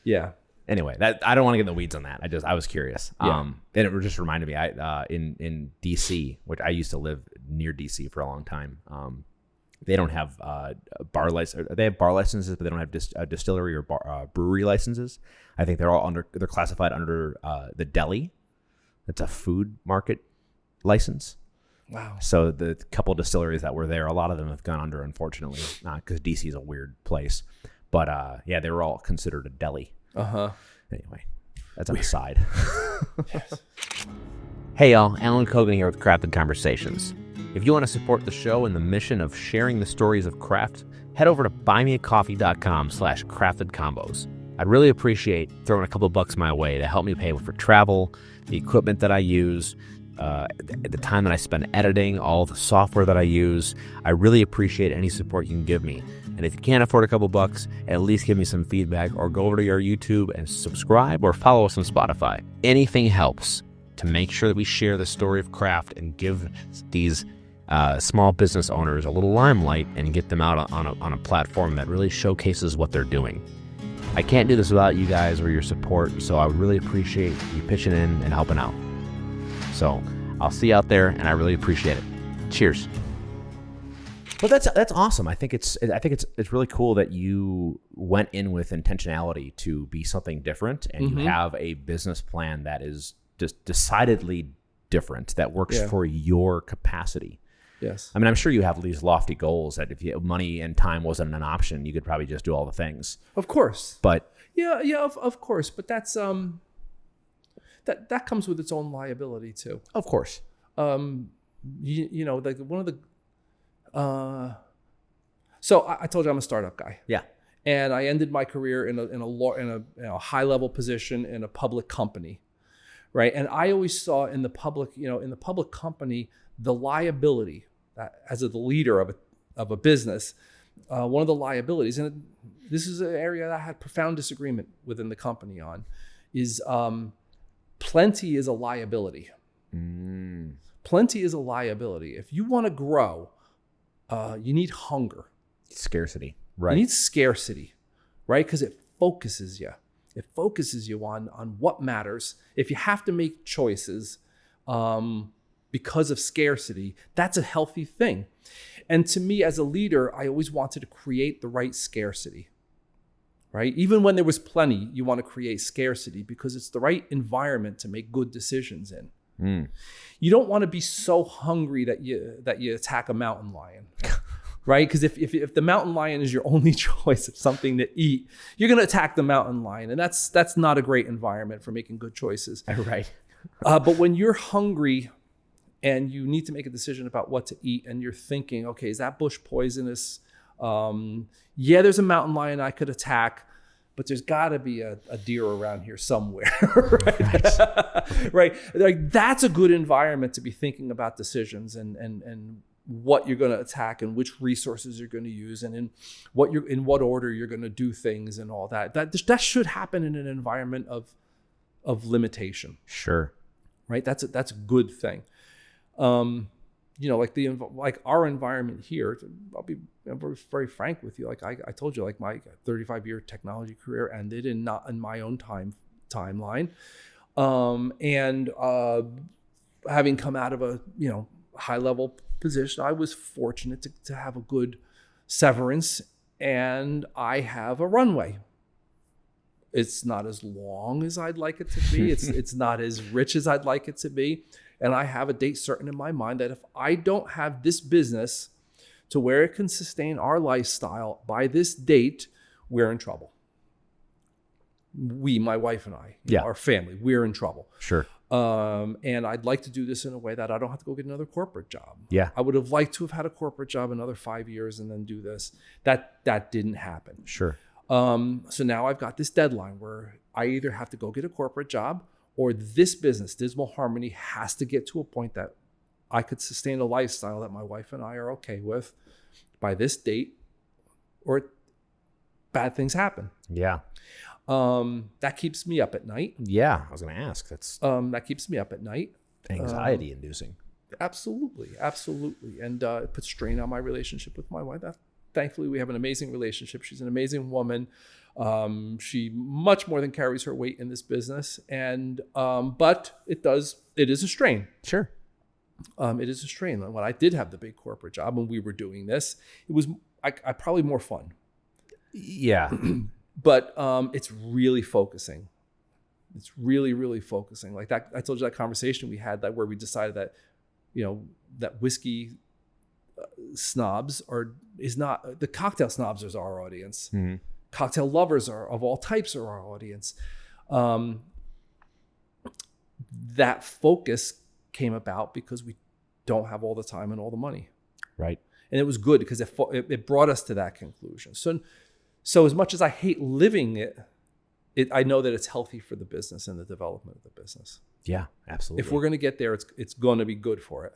Yeah. Anyway, I don't want to get in the weeds on that. I was curious. Yeah. And it just reminded me, in DC, which I used to live near DC for a long time. They don't have bar license. They have bar licenses, but they don't have distillery or brewery licenses. I think they're classified under the deli. That's a food market license. Wow. So the couple distilleries that were there, a lot of them have gone under, unfortunately, not because DC is a weird place. But yeah, they were all considered a deli. Anyway, that's on the side. Yes. Hey y'all, Allan Cogan here with Crafted Conversations. If you want to support the show and the mission of sharing the stories of craft, head over to buymeacoffee.com/craftedconvos. I'd really appreciate throwing a couple bucks my way to help me pay for travel, the equipment that I use, the time that I spend editing, all the software that I use. I really appreciate any support you can give me. And if you can't afford a couple bucks, at least give me some feedback or go over to your YouTube and subscribe or follow us on Spotify. Anything helps to make sure that we share the story of craft and give these small business owners a little limelight and get them out on a platform that really showcases what they're doing. I can't do this without you guys or your support, so I would really appreciate you pitching in and helping out. So I'll see you out there, and I really appreciate it. Cheers. Well, that's awesome. I think it's really cool that you went in with intentionality to be something different, and you have a business plan that is just decidedly different, that works for your capacity. Yes. I mean, I'm sure you have these lofty goals that if money and time wasn't an option, you could probably just do all the things. Of course. But of course. But that's that comes with its own liability too. Of course. You know, like one of the so I told you I'm a startup guy. Yeah. And I ended my career in a high level position in a public company, right? And I always saw in the public company, the liability as the leader of a business, one of the liabilities, and this is an area that I had profound disagreement within the company on, is plenty is a liability. Plenty is a liability. If you want to grow, you need hunger. Scarcity, right? You need scarcity, right? Because it focuses you. It focuses you on what matters. If you have to make choices because of scarcity, that's a healthy thing. And to me, as a leader, I always wanted to create the right scarcity, right? Even when there was plenty, you want to create scarcity because it's the right environment to make good decisions in. You don't want to be so hungry that you attack a mountain lion, right? Because if the mountain lion is your only choice of something to eat, you're going to attack the mountain lion, and that's not a great environment for making good choices. Right. But when you're hungry and you need to make a decision about what to eat, and you're thinking, okay, is that bush poisonous? Yeah, there's a mountain lion I could attack, but there's got to be a deer around here somewhere, right? Right? Like, that's a good environment to be thinking about decisions and what you're going to attack and which resources you're going to use and in what order you're going to do things and all that. That should happen in an environment of limitation. Sure. Right? That's a good thing. You know, like our environment here, I'll be very, very frank with you. Like I told you, like my 35-year technology career ended in my own timeline. And having come out of a, high level position, I was fortunate to have a good severance, and I have a runway. It's not as long as I'd like it to be. It's not as rich as I'd like it to be. And I have a date certain in my mind that if I don't have this business to where it can sustain our lifestyle by this date, we're in trouble. My wife and I, our family, we're in trouble. Sure. And I'd like to do this in a way that I don't have to go get another corporate job. Yeah. I would have liked to have had a corporate job another 5 years and then do this. That didn't happen. Sure. So now I've got this deadline where I either have to go get a corporate job, or this business, Dismal Harmony, has to get to a point that I could sustain a lifestyle that my wife and I are okay with by this date, or bad things happen. Yeah. That keeps me up at night. Yeah, I was going to ask. That's that keeps me up at night. Anxiety inducing. Absolutely. And it puts strain on my relationship with my wife. Thankfully, we have an amazing relationship. She's an amazing woman. She much more than carries her weight in this business, and but it is a strain. Sure. It is a strain. When I did have the big corporate job and we were doing this, it was I probably more fun. Yeah. But it's really focusing. It's really, really focusing. Like that, I told you that conversation we had where we decided that that whiskey snobs is not, the cocktail snobs is our audience. Mm-hmm. Cocktail lovers of all types are our audience. That focus came about because we don't have all the time and all the money. Right. And it was good because it brought us to that conclusion. So as much as I hate living it, I know that it's healthy for the business and the development of the business. Yeah, absolutely. If we're going to get there, it's going to be good for it.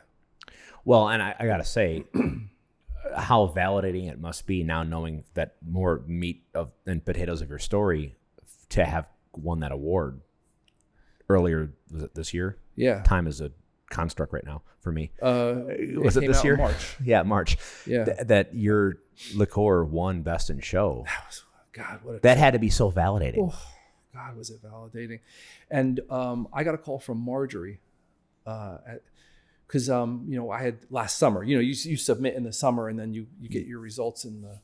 Well, and I got to say, how validating it must be now knowing that more meat and potatoes of your story to have won that award earlier, was it this year? Yeah. Time is a construct right now for me. Was it this year? March. Yeah, March. Yeah. That your liqueur won Best in Show. That was, God, that had to be so validating. Oh, God, was it validating. And I got a call from Marjorie because I had last summer, you submit in the summer and then you get your results in the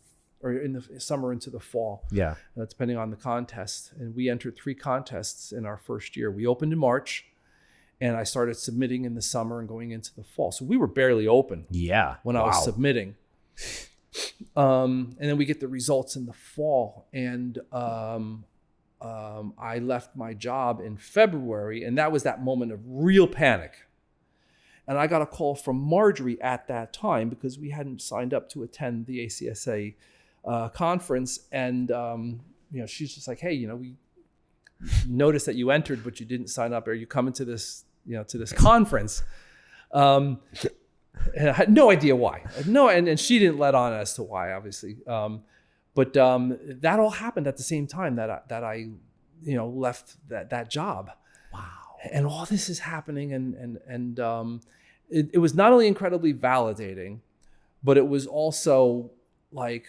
summer into the fall. Yeah. Depending on the contest. And we entered 3 contests in our first year. We opened in March and I started submitting in the summer and going into the fall. So we were barely open. Yeah. When I was submitting. And then we get the results in the fall. And I left my job in February, and that was that moment of real panic. And I got a call from Marjorie at that time because we hadn't signed up to attend the ACSA conference. And, she's just like, hey, we noticed that you entered, but you didn't sign up. Are you coming to this, to this conference? And I had no idea why. And she didn't let on as to why, obviously. But that all happened at the same time that I left that job. Wow. And all this is happening, and it was not only incredibly validating, but it was also like,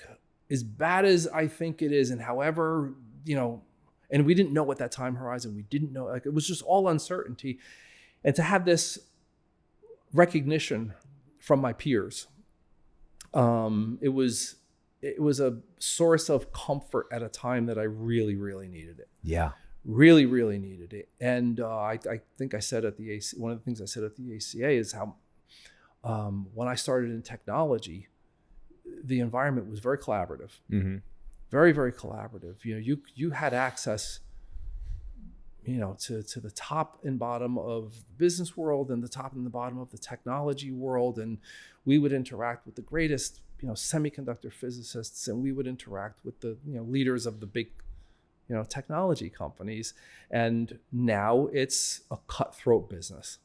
as bad as I think it is, and however, and we didn't know what that time horizon, we didn't know, like, it was just all uncertainty. And to have this recognition from my peers, it was a source of comfort at a time that I really, really needed it. Yeah. Really, really needed it. And I think I said at the AC, one of the things I said at the ACA is how when I started in technology, the environment was very collaborative. Mm-hmm. Very, very collaborative. You had access, to the top and bottom of the business world and the top and the bottom of the technology world. And we would interact with the greatest, semiconductor physicists, and we would interact with the, leaders of the big, technology companies. And now it's a cutthroat business.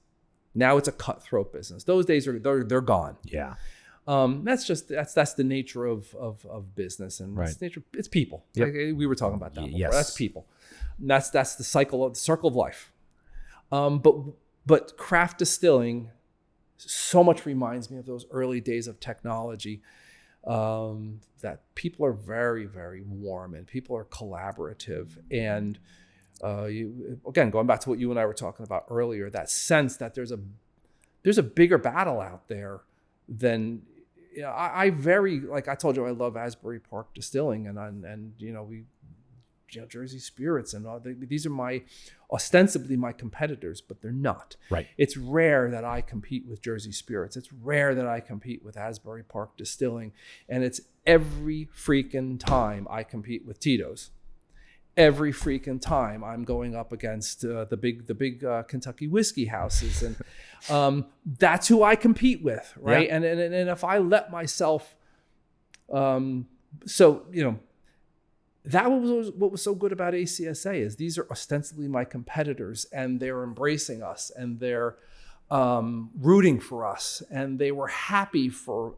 Those days they're gone. Yeah. That's the nature of business, and right. It's people. Yep. We were talking about that before. Yes. That's people. And that's the circle of life. But craft distilling so much reminds me of those early days of technology, that people are very, very warm and people are collaborative. And again, going back to what you and I were talking about earlier, that sense that there's a bigger battle out there than, I very, like I told you, I love Asbury Park Distilling and Jersey Spirits and all. These are ostensibly my competitors, but they're not. Right. It's rare that I compete with Jersey Spirits. It's rare that I compete with Asbury Park Distilling, and it's every freaking time I compete with Tito's. Every freaking time I'm going up against the big Kentucky whiskey houses, and that's who I compete with, right? Yeah. And if I let myself, that was what was so good about ACSA is these are ostensibly my competitors, and they're embracing us, and they're rooting for us, and they were happy for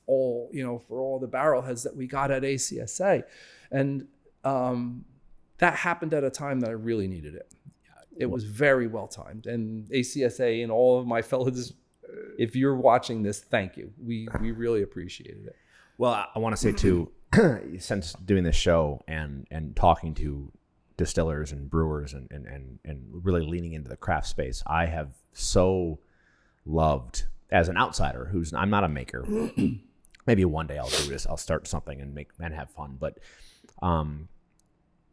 all the barrelheads that we got at ACSA, and that happened at a time that I really needed it. It was very well timed, and ACSA and all of my fellows, if you're watching this, thank you. We really appreciated it. Well, I want to say too, since doing this show and talking to distillers and brewers and really leaning into the craft space, I have so loved, as an outsider I'm not a maker. Maybe one day I'll do this. I'll start something and have fun. But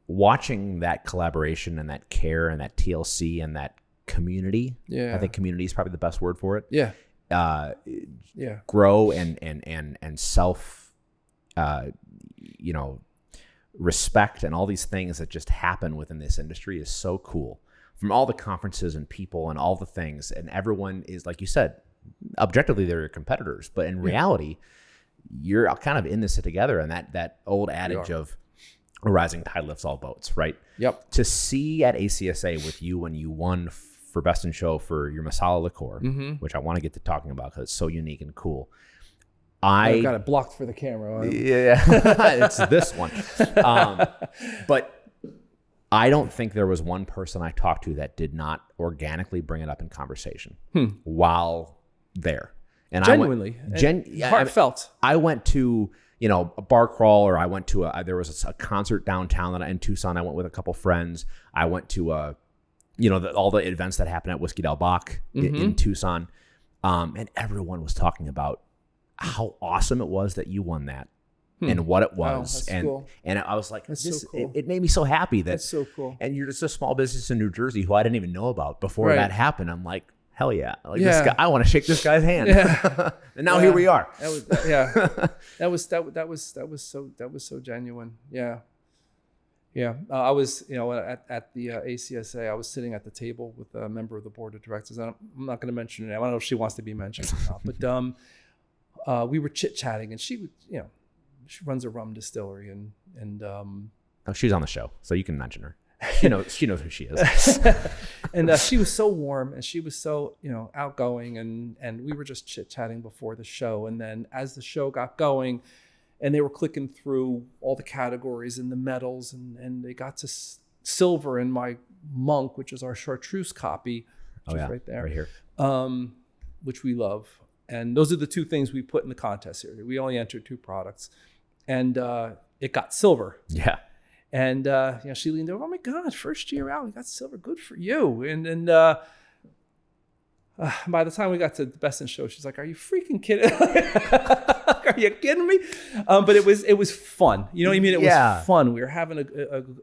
watching that collaboration and that care and that TLC and that community, I think community is probably the best word for it. Yeah. grow and self, respect and all these things that just happen within this industry is so cool. From all the conferences and people and all the things, and everyone is, like you said, objectively they're your competitors, but in reality, you're kind of in this together. And that old adage of a rising tide lifts all boats, right? Yep. To see at ACSA with you when you won for Best in Show for your Masala liqueur, which I want to get to talking about because it's so unique and cool. I've got it blocked for the camera. Yeah, it's this one. But I don't think there was one person I talked to that did not organically bring it up in conversation while there. And genuinely, heartfelt. I went to, a bar crawl, or I went to there was a concert downtown in Tucson. I went with a couple friends. I went to, all the events that happened at Whiskey Del Bach in Tucson. And everyone was talking about how awesome it was that you won that. And what it was. Wow, cool. And I was like, so cool. It made me so happy that that's so cool. And you're just a small business in New Jersey who I didn't even know about before that happened. I'm like, hell yeah. This guy, I want to shake this guy's hand. Yeah. And now here we are. That was so genuine. Yeah. Yeah. I was, at the ACSA, I was sitting at the table with a member of the board of directors. I'm not going to mention her name. I don't know if she wants to be mentioned or not, but we were chit-chatting, and she would, she runs a rum distillery, and she's on the show, so you can mention her. She knows who she is. And she was so warm, and she was so outgoing, and we were just chit chatting before the show. And then as the show got going, and they were clicking through all the categories and the medals, and they got to silver in my Monk, which is our chartreuse copy, which is right there, right here, which we love. And those are the two things we put in the contest area. We only entered 2 products. And it got silver. Yeah. And she leaned over, oh my God, first year out, we got silver. Good for you. And by the time we got to the Best in Show, she's like, are you freaking kidding? Are you kidding me? But it was fun. You know what I mean? It was fun. We were having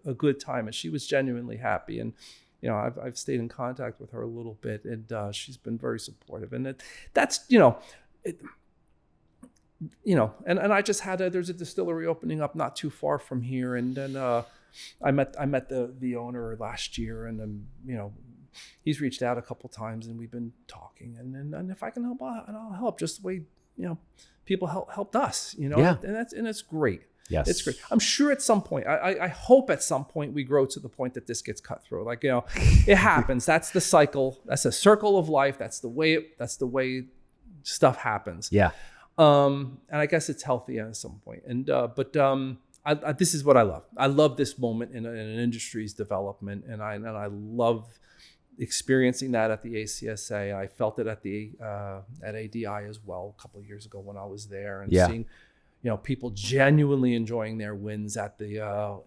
a good time, and she was genuinely happy. And I've stayed in contact with her a little bit, and she's been very supportive. And that's and I just there's a distillery opening up not too far from here, and then I met the owner last year, and then he's reached out a couple times, and we've been talking, and if I can help, I'll help, just the way people helped us, and it's great. Yes, it's great. I'm sure at some point, I hope at some point we grow to the point that this gets cut through. Like it happens. That's the cycle. That's a circle of life. That's the way stuff happens. Yeah. And I guess it's healthy at some point. And but this is what I love. I love this moment in an industry's development, and I love experiencing that at the ACSA. I felt it at ADI as well a couple of years ago when I was there, and seeing people genuinely enjoying their wins at the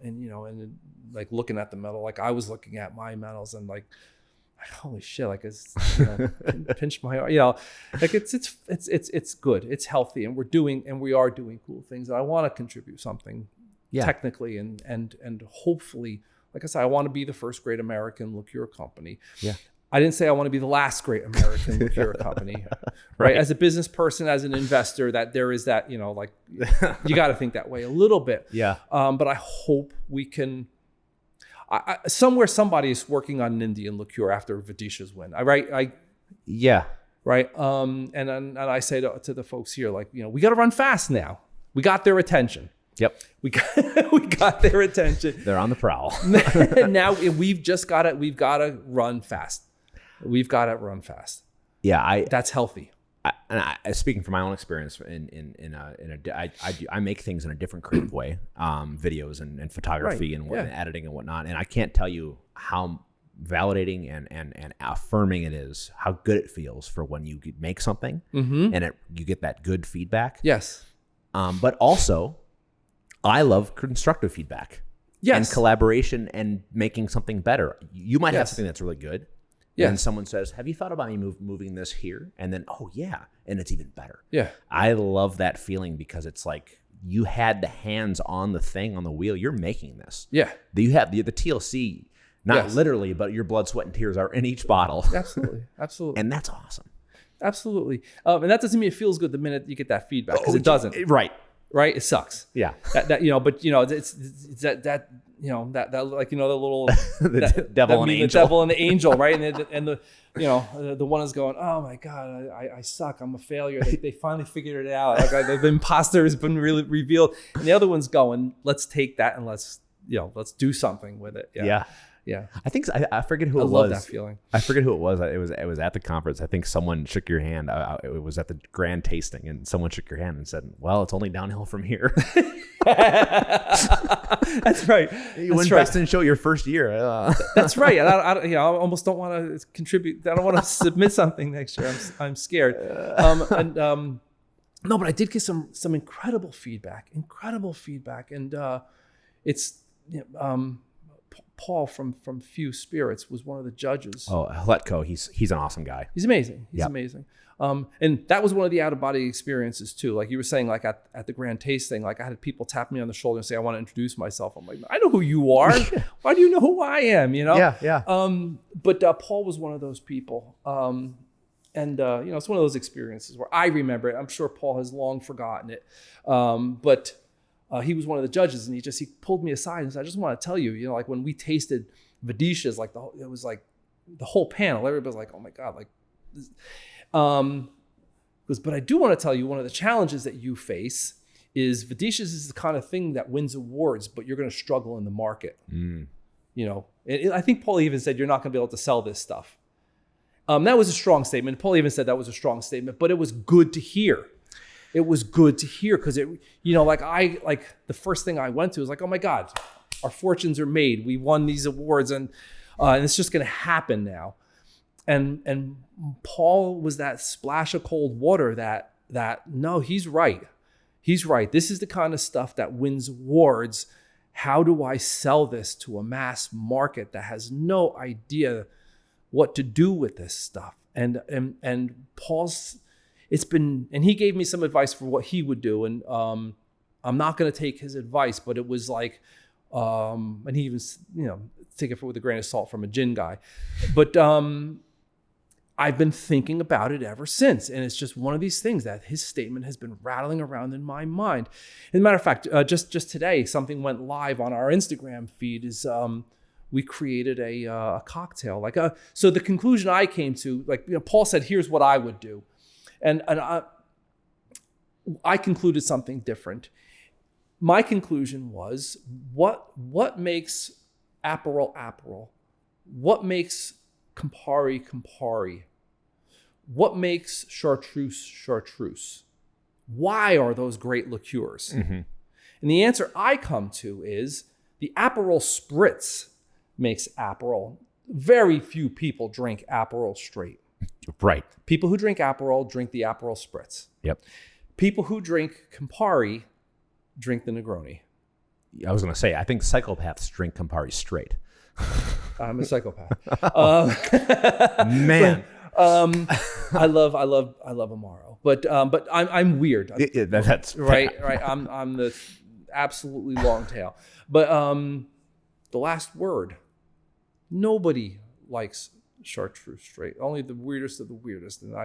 and like looking at the medal, like I was looking at my medals, and like, holy shit, like it's pinch my heart, like it's good, it's healthy, and we are doing cool things. I want to contribute something technically, and hopefully, like I said, I want to be the first great American liqueur company. Yeah. I didn't say I want to be the last great American liqueur company, right? As a business person, as an investor, that there is that, like you got to think that way a little bit. Yeah. But I hope we can. Somewhere somebody is working on an Indian liqueur after Vidisha's win. Right. And I say to the folks here, like, we got to run fast now. We got their attention. Yep. We got their attention. They're on the prowl. Now we've got to run fast. We've got to run fast. Yeah. That's healthy. Speaking from my own experience, I make things in a different creative way, videos and photography and editing and whatnot. And I can't tell you how validating and affirming it is, how good it feels for when you make something and you get that good feedback. Yes. But also, I love constructive feedback. Yes. And collaboration and making something better. You might have something that's really good. Yeah. And someone says, have you thought about me moving this here? And then, oh, yeah. And it's even better. Yeah. I love that feeling because it's like you had the hands on the thing, on the wheel. You're making this. Yeah. You have the TLC, not literally, but your blood, sweat, and tears are in each bottle. Absolutely. Absolutely. And that's awesome. Absolutely. And that doesn't mean it feels good the minute you get that feedback, because it doesn't. Right. Right. It sucks. Yeah. But it's that the little the devil and angel. The devil and the angel, right? And the one is going, oh my God, I suck. I'm a failure. They finally figured it out. Like the imposter has been really revealed. And the other one's going, let's take that and let's do something with it. Yeah. I think I forget who it was. I love that feeling. I forget who it was. It was at the conference. I think someone shook your hand. It was at the grand tasting, and someone shook your hand and said, "Well, it's only downhill from here." That's right. You win Best in Show your first year. That's right. And I almost don't want to contribute. I don't want to submit something next year. I'm scared. No, but I did get some incredible feedback. And it's. Paul from Few Spirits was one of the judges. Oh, Letco, he's an awesome guy. He's amazing. He's amazing. And that was one of the out-of-body experiences too. Like you were saying, like at the grand tasting, like I had people tap me on the shoulder and say, "I want to introduce myself." I'm like, "I know who you are. Why do you know who I am?" Yeah. But Paul was one of those people. And it's one of those experiences where I remember it. I'm sure Paul has long forgotten it. But he was one of the judges, and he pulled me aside and said, "I just want to tell you, like when we tasted Vedishas, like it was like the whole panel, everybody was like, oh my God, like, but I do want to tell you, one of the challenges that you face is Vedishas is the kind of thing that wins awards, but you're going to struggle in the market." I think Paul even said, "You're not going to be able to sell this stuff." That was a strong statement. Paul even said that was a strong statement, but it was good to hear. It was good to hear because the first thing I went to was like, oh my God, our fortunes are made. We won these awards and it's just going to happen now. And Paul was that splash of cold water that no, he's right. He's right. This is the kind of stuff that wins awards. How do I sell this to a mass market that has no idea what to do with this stuff? And Paul's, and he gave me some advice for what he would do. And I'm not going to take his advice, but it was like, and he even, take it with a grain of salt from a gin guy. But I've been thinking about it ever since. And it's just one of these things that his statement has been rattling around in my mind. As a matter of fact, just today, something went live on our Instagram feed is we created a cocktail. So the conclusion I came to, Paul said, here's what I would do. And I concluded something different. My conclusion was, what makes Aperol? What makes Campari? What makes Chartreuse? Why are those great liqueurs? Mm-hmm. And the answer I come to is the Aperol Spritz makes Aperol. Very few people drink Aperol straight. Right. People who drink Aperol drink the Aperol Spritz. Yep. People who drink Campari drink the Negroni. I was going to say, I think psychopaths drink Campari straight. I'm a psychopath. Man. I love Amaro, but I'm weird. That's right. I'm the absolutely long tail. But the last word, nobody likes Chartreuse straight. Only the weirdest of the weirdest, and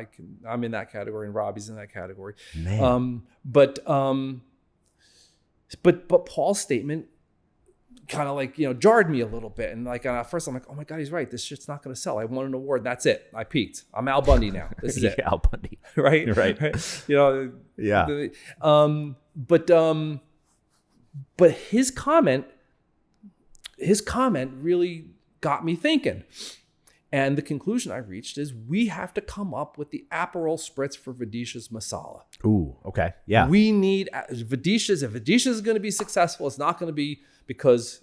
I'm in that category, and Robbie's in that category. Man. But Paul's statement kind of jarred me a little bit, and at first I'm like, oh my God, he's right. This shit's not going to sell. I won an award. That's it. I peaked. I'm Al Bundy now. This is it. Al Bundy. Right. Yeah. But his comment really got me thinking. And the conclusion I reached is we have to come up with the Aperol Spritz for Vedishas Masala. Ooh, okay. Yeah. We need Vedishas. If Vedishas is going to be successful, it's not going to be because,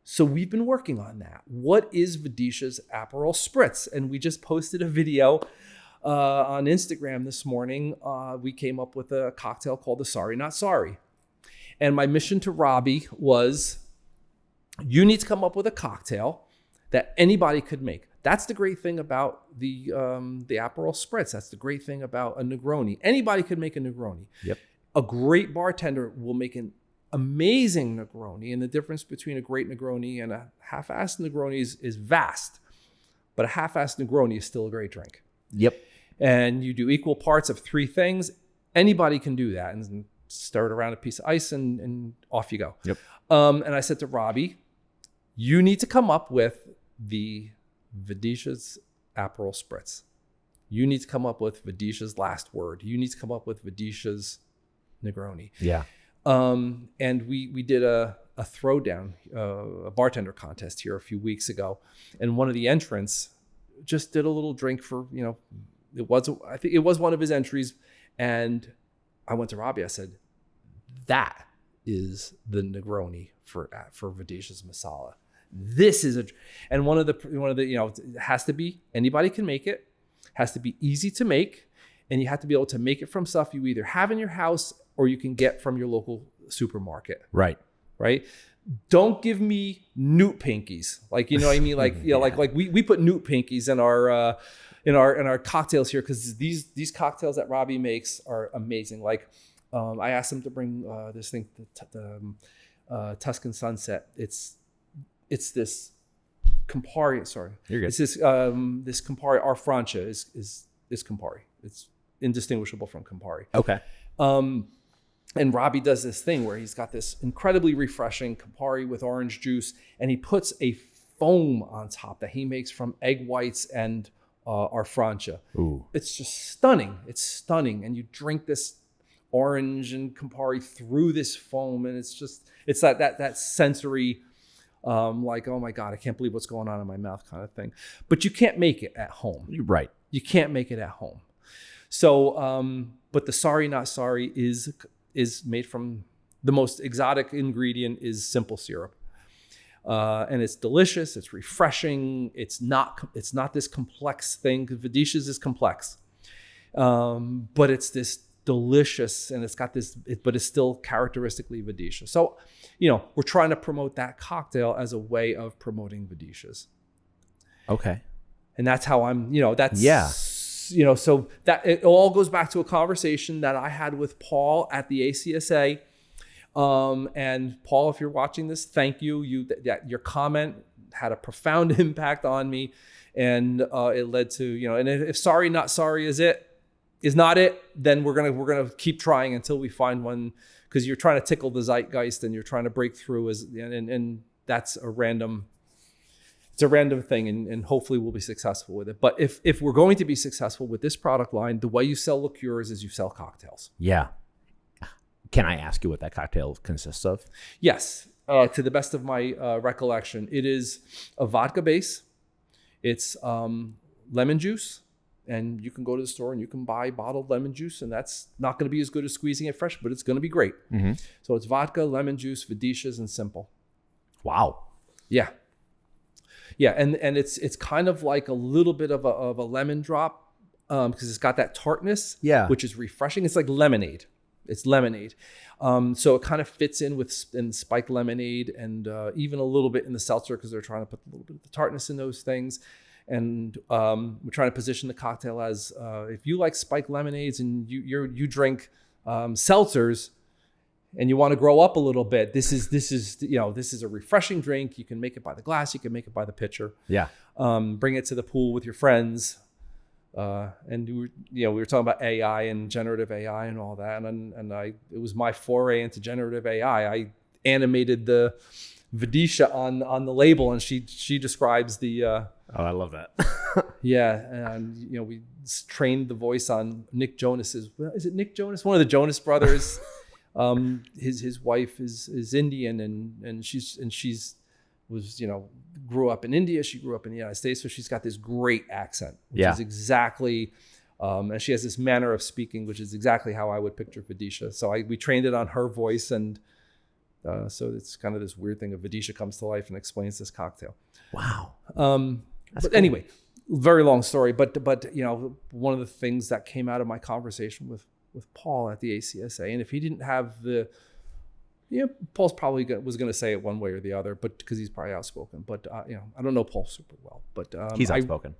so we've been working on that. What is Vedishas Aperol Spritz? And we just posted a video on Instagram this morning. We came up with a cocktail called the Sorry Not Sorry. And my mission to Robbie was, you need to come up with a cocktail that anybody could make. That's the great thing about the Aperol Spritz. That's the great thing about a Negroni. Anybody could make a Negroni. Yep. A great bartender will make an amazing Negroni, and the difference between a great Negroni and a half-assed Negroni is vast. but a half-assed Negroni is still a great drink. Yep. And you do equal parts of 3 things. Anybody can do that, and stir it around a piece of ice, and off you go. Yep. And I said to Robbie, you need to come up with the Vedisha's Aperol Spritz. You need to come up with Vedisha's Last Word. You need to come up with Vedisha's Negroni. Yeah. And we did a throwdown, a bartender contest here a few weeks ago, and one of the entrants just did a little drink for, I think it was one of his entries, and I went to Robbie. I said, that is the Negroni for Vedisha's Masala. This is and one of the it has to be, anybody can make it, has to be easy to make, and you have to be able to make it from stuff you either have in your house or you can get from your local supermarket. Right. Don't give me Newt Pinkies. Like, you know what I mean? Like, like we put Newt Pinkies in our cocktails here, because these cocktails that Robbie makes are amazing. Like, I asked him to bring this thing, the Tuscan Sunset. It's this Campari. Sorry, you're good. It's this Campari. Our Francia is Campari. It's indistinguishable from Campari. Okay. And Robbie does this thing where he's got this incredibly refreshing Campari with orange juice, and he puts a foam on top that he makes from egg whites and our Francia. Ooh. It's just stunning. It's stunning. And you drink this orange and Campari through this foam, and it's that sensory, like, oh my God, I can't believe what's going on in my mouth kind of thing. But you can't make it at home. Right. You can't make it at home. So, but the Sorry Not Sorry is made from, the most exotic ingredient is simple syrup. And it's delicious. It's refreshing. It's not this complex thing, because Vedisha's is complex. But it's this delicious, and it's got this, but it's still characteristically Vedisha. So, we're trying to promote that cocktail as a way of promoting Vedisha's. Okay. And that's how I'm, so that it all goes back to a conversation that I had with Paul at the ACSA. And Paul, if you're watching this, thank you. Your comment had a profound impact on me, and it led to, and if Sorry Not Sorry is not it, then we're gonna keep trying until we find one, because you're trying to tickle the zeitgeist and you're trying to break through, and that's a random thing, and hopefully we'll be successful with it. But if we're going to be successful with this product line, the way you sell liqueurs is you sell cocktails. Yeah. Can I ask you what that cocktail consists of? Yes. To the best of my recollection, it is a vodka base. It's lemon juice, and you can go to the store and you can buy bottled lemon juice, and that's not going to be as good as squeezing it fresh, but it's going to be great. Mm-hmm. So it's vodka, lemon juice, Vedisha's, and simple. Wow. Yeah. Yeah, and it's kind of like a little bit of a lemon drop, because it's got that tartness, which is refreshing. It's like lemonade. It's lemonade. So it kind of fits in spiked lemonade, and even a little bit in the seltzer, because they're trying to put a little bit of the tartness in those things. And we're trying to position the cocktail as, if you like spiked lemonades and you drink seltzers, and you want to grow up a little bit, this is a refreshing drink. You can make it by the glass. You can make it by the pitcher. Yeah. Bring it to the pool with your friends. And we were talking about AI and generative AI and all that. And it was my foray into generative AI. I animated the Vedisha on the label, and she describes the. Oh, I love that. Yeah, and we trained the voice on Nick Jonas's. Is it Nick Jonas? One of the Jonas brothers. His wife is Indian, and she's grew up in India. She grew up in the United States, so she's got this great accent, which is exactly, and she has this manner of speaking, which is exactly how I would picture Vedisha. So we trained it on her voice, and so it's kind of this weird thing of Vedisha comes to life and explains this cocktail. Wow. But cool. Anyway, very long story, but one of the things that came out of my conversation with Paul at the ACSA, and if he didn't have Paul's probably was going to say it one way or the other, but because he's probably outspoken. But I don't know Paul super well, but he's outspoken.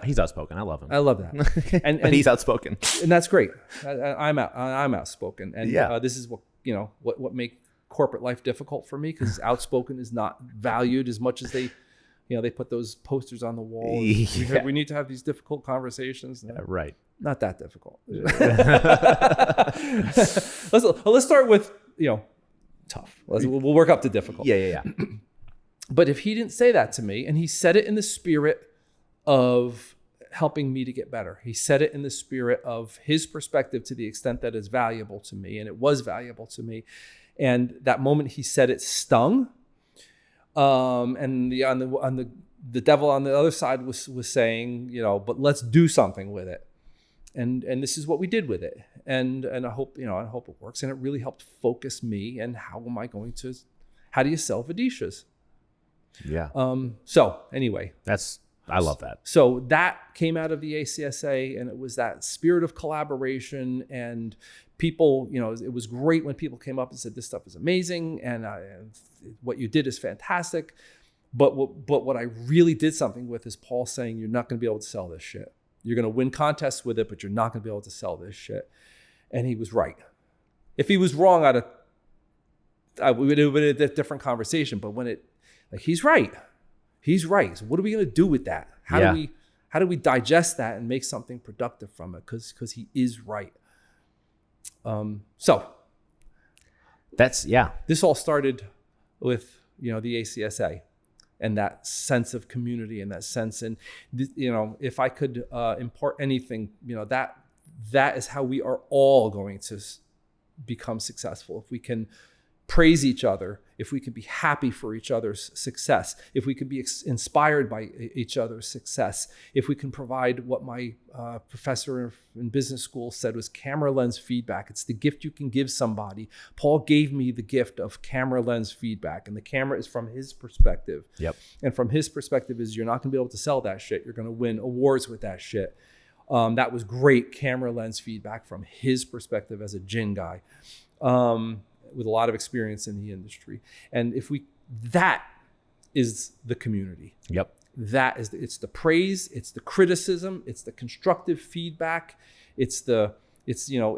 He's outspoken. I love him. I love that, and he's outspoken, and that's great. I'm outspoken, and this is what make corporate life difficult for me, because outspoken is not valued as much as they they put those posters on the wall. Yeah. We need to have these difficult conversations. Yeah, right. Not that difficult. Let's start with, tough. We'll work up to difficult. Yeah. But if he didn't say that to me, and he said it in the spirit of helping me to get better, he said it in the spirit of his perspective to the extent that it's valuable to me, and it was valuable to me. And that moment he said it stung. And the devil on the other side was saying, but let's do something with it. And this is what we did with it. And I hope, I hope it works. And it really helped focus me. And how do you sell Vedishas? Yeah. So anyway, I love that. So that came out of the ACSA, and it was that spirit of collaboration, and people, it was great when people came up and said, this stuff is amazing. And what you did is fantastic. But what I really did something with is Paul saying, you're not going to be able to sell this shit. You're going to win contests with it, but you're not going to be able to sell this shit. And he was right. If he was wrong, it would have been a different conversation. But he's right. He's right. So what are we going to do with that? How do we digest that and make something productive from it? Because he is right. So this all started with, the ACSA. And that sense of community and that sense, and if I could impart anything, that is how we are all going to become successful. If we can praise each other, if we can be happy for each other's success, if we can be inspired by each other's success, if we can provide what my professor in business school said was camera lens feedback. It's the gift you can give somebody. Paul gave me the gift of camera lens feedback, and the camera is from his perspective. Yep. And from his perspective is you're not going to be able to sell that shit. You're going to win awards with that shit. That was great camera lens feedback from his perspective as a gin guy. With a lot of experience in the industry. And that is the community. Yep. It's the praise, it's the criticism, it's the constructive feedback, it's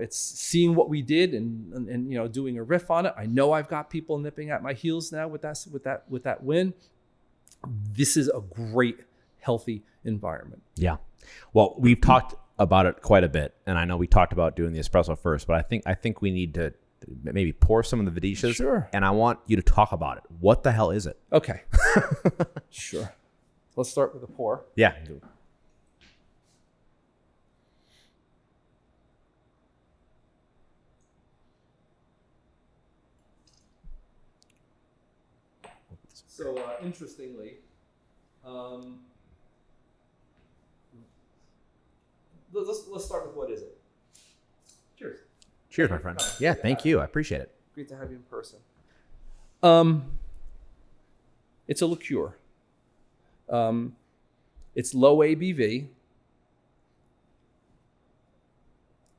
seeing what we did and doing a riff on it. I know I've got people nipping at my heels now with that win. This is a great, healthy environment. Yeah. Well, we've talked about it quite a bit, and I know we talked about doing the espresso first, but I think we need to maybe pour some of the Vedishas. Sure. And I want you to talk about it. What the hell is it? Okay. Sure. Let's start with a pour. Yeah. So interestingly, let's start with what is it? Cheers. Cheers, my friend. Yeah, thank you. I appreciate it. Great to have you in person. It's a liqueur. It's low ABV.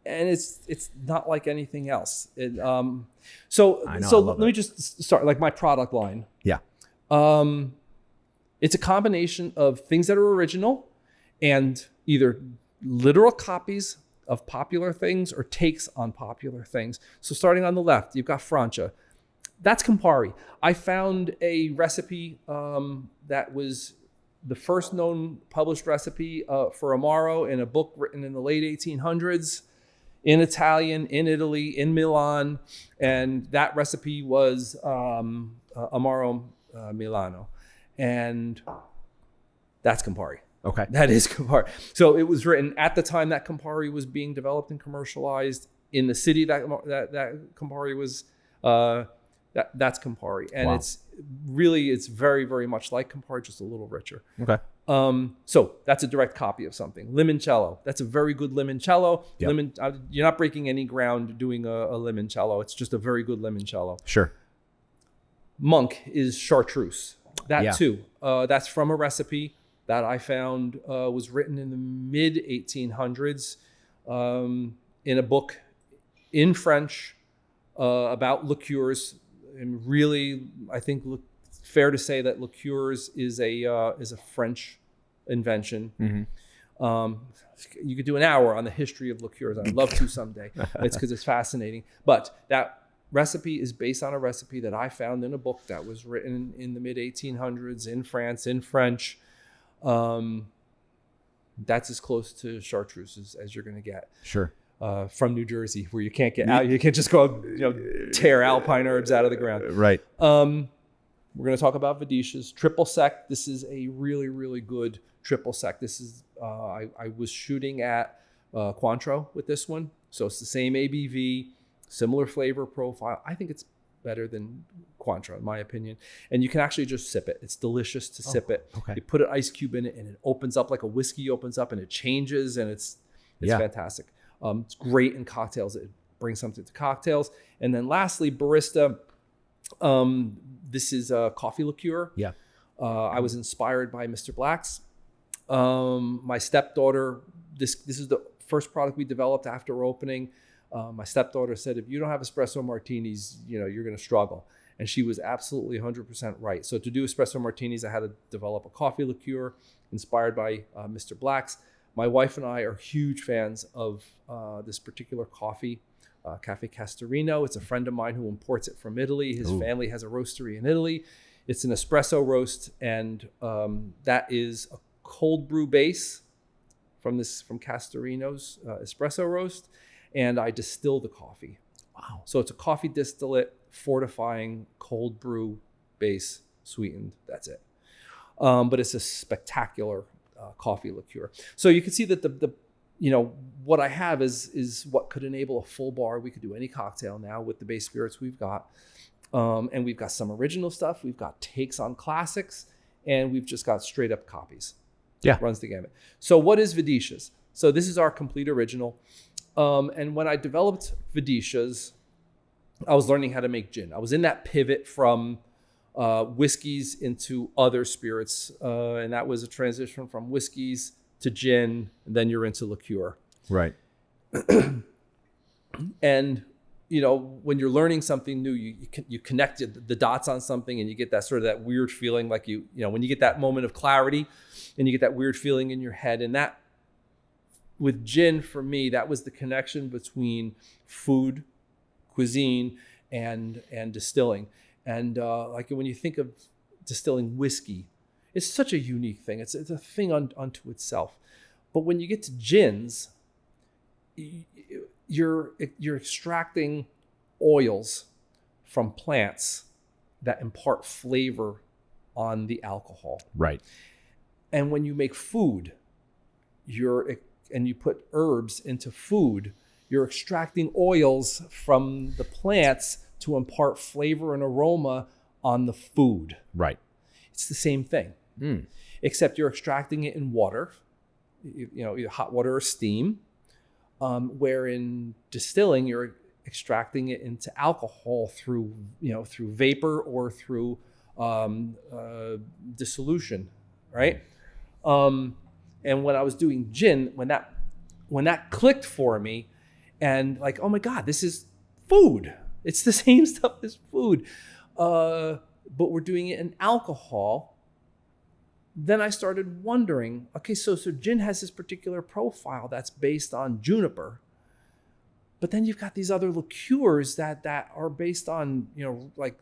And it's not like anything else. So let me just start, like my product line. Yeah. It's a combination of things that are original and either literal copies of popular things or takes on popular things. So starting on the left, you've got Francia. That's Campari. I found a recipe that was the first known published recipe for Amaro in a book written in the late 1800s in Italian, in Italy, in Milan. And that recipe was Amaro Milano. And that's Campari. Okay. That is Campari. So it was written at the time that Campari was being developed and commercialized in the city that Campari was, that's Campari. And wow. It's very, very much like Campari, just a little richer. Okay. So that's a direct copy of something. Limoncello. That's a very good limoncello. Yep. You're not breaking any ground doing a limoncello. It's just a very good limoncello. Sure. Monk is chartreuse. Too. That's from a recipe that I found was written in the mid 1800s in a book in French about liqueurs. And really, I think fair to say that liqueurs is a French invention. Mm-hmm. You could do an hour on the history of liqueurs. I'd love to someday. It's because it's fascinating. But that recipe is based on a recipe that I found in a book that was written in the mid 1800s in France, in French. That's as close to chartreuse as you're going to get. Sure. From New Jersey, where you can't get out, you can't just go, tear alpine herbs out of the ground. Right. We're going to talk about Vidishas. Triple sec. This is a really, really good triple sec. This is, I was shooting at Cointreau with this one. So it's the same ABV, similar flavor profile. I think it's better than Cointreau, in my opinion. And you can actually just sip it. It's delicious to sip it. Okay. You put an ice cube in it and it opens up like a whiskey opens up and it changes and it's fantastic. It's great in cocktails. It brings something to cocktails. And then lastly, Barista. This is a coffee liqueur. Yeah. I was inspired by Mr. Black's. My stepdaughter, this is the first product we developed after opening. My stepdaughter said, if you don't have espresso martinis, you're going to struggle. And she was absolutely 100% right. So to do espresso martinis, I had to develop a coffee liqueur inspired by Mr. Black's. My wife and I are huge fans of this particular coffee, Cafe Castorino. It's a friend of mine who imports it from Italy. His family has a roastery in Italy. It's an espresso roast, and that is a cold brew base from Castorino's espresso roast, and I distill the coffee. Wow. So it's a coffee distillate, fortifying, cold brew base, sweetened. That's it. But it's a spectacular coffee liqueur. So you can see that the what I have is what could enable a full bar. We could do any cocktail now with the base spirits we've got. And we've got some original stuff. We've got takes on classics, and we've just got straight up copies. Yeah. Runs the gamut. So what is Vidishas? So this is our complete original. And when I developed Vidishas, I was learning how to make gin. I was in that pivot from whiskeys into other spirits. And that was a transition from whiskeys to gin, and then you're into liqueur. Right. And, when you're learning something new, you connect the dots on something and you get that sort of that weird feeling like when you get that moment of clarity and you get that weird feeling in your head. And that, with gin, for me, that was the connection between food, cuisine, and distilling. And like when you think of distilling whiskey, it's such a unique thing. It's a thing unto itself. But when you get to gins, you're extracting oils from plants that impart flavor on the alcohol. Right. And when you make food, and you put herbs into food, you're extracting oils from the plants to impart flavor and aroma on the food. Right. It's the same thing, except you're extracting it in water, either hot water or steam, where in distilling, you're extracting it into alcohol through vapor or through dissolution, right? And when I was doing gin, when that clicked for me, and like, oh my God, this is food. It's the same stuff as food, but we're doing it in alcohol. Then I started wondering, okay, so gin has this particular profile that's based on juniper, but then you've got these other liqueurs that are based on, like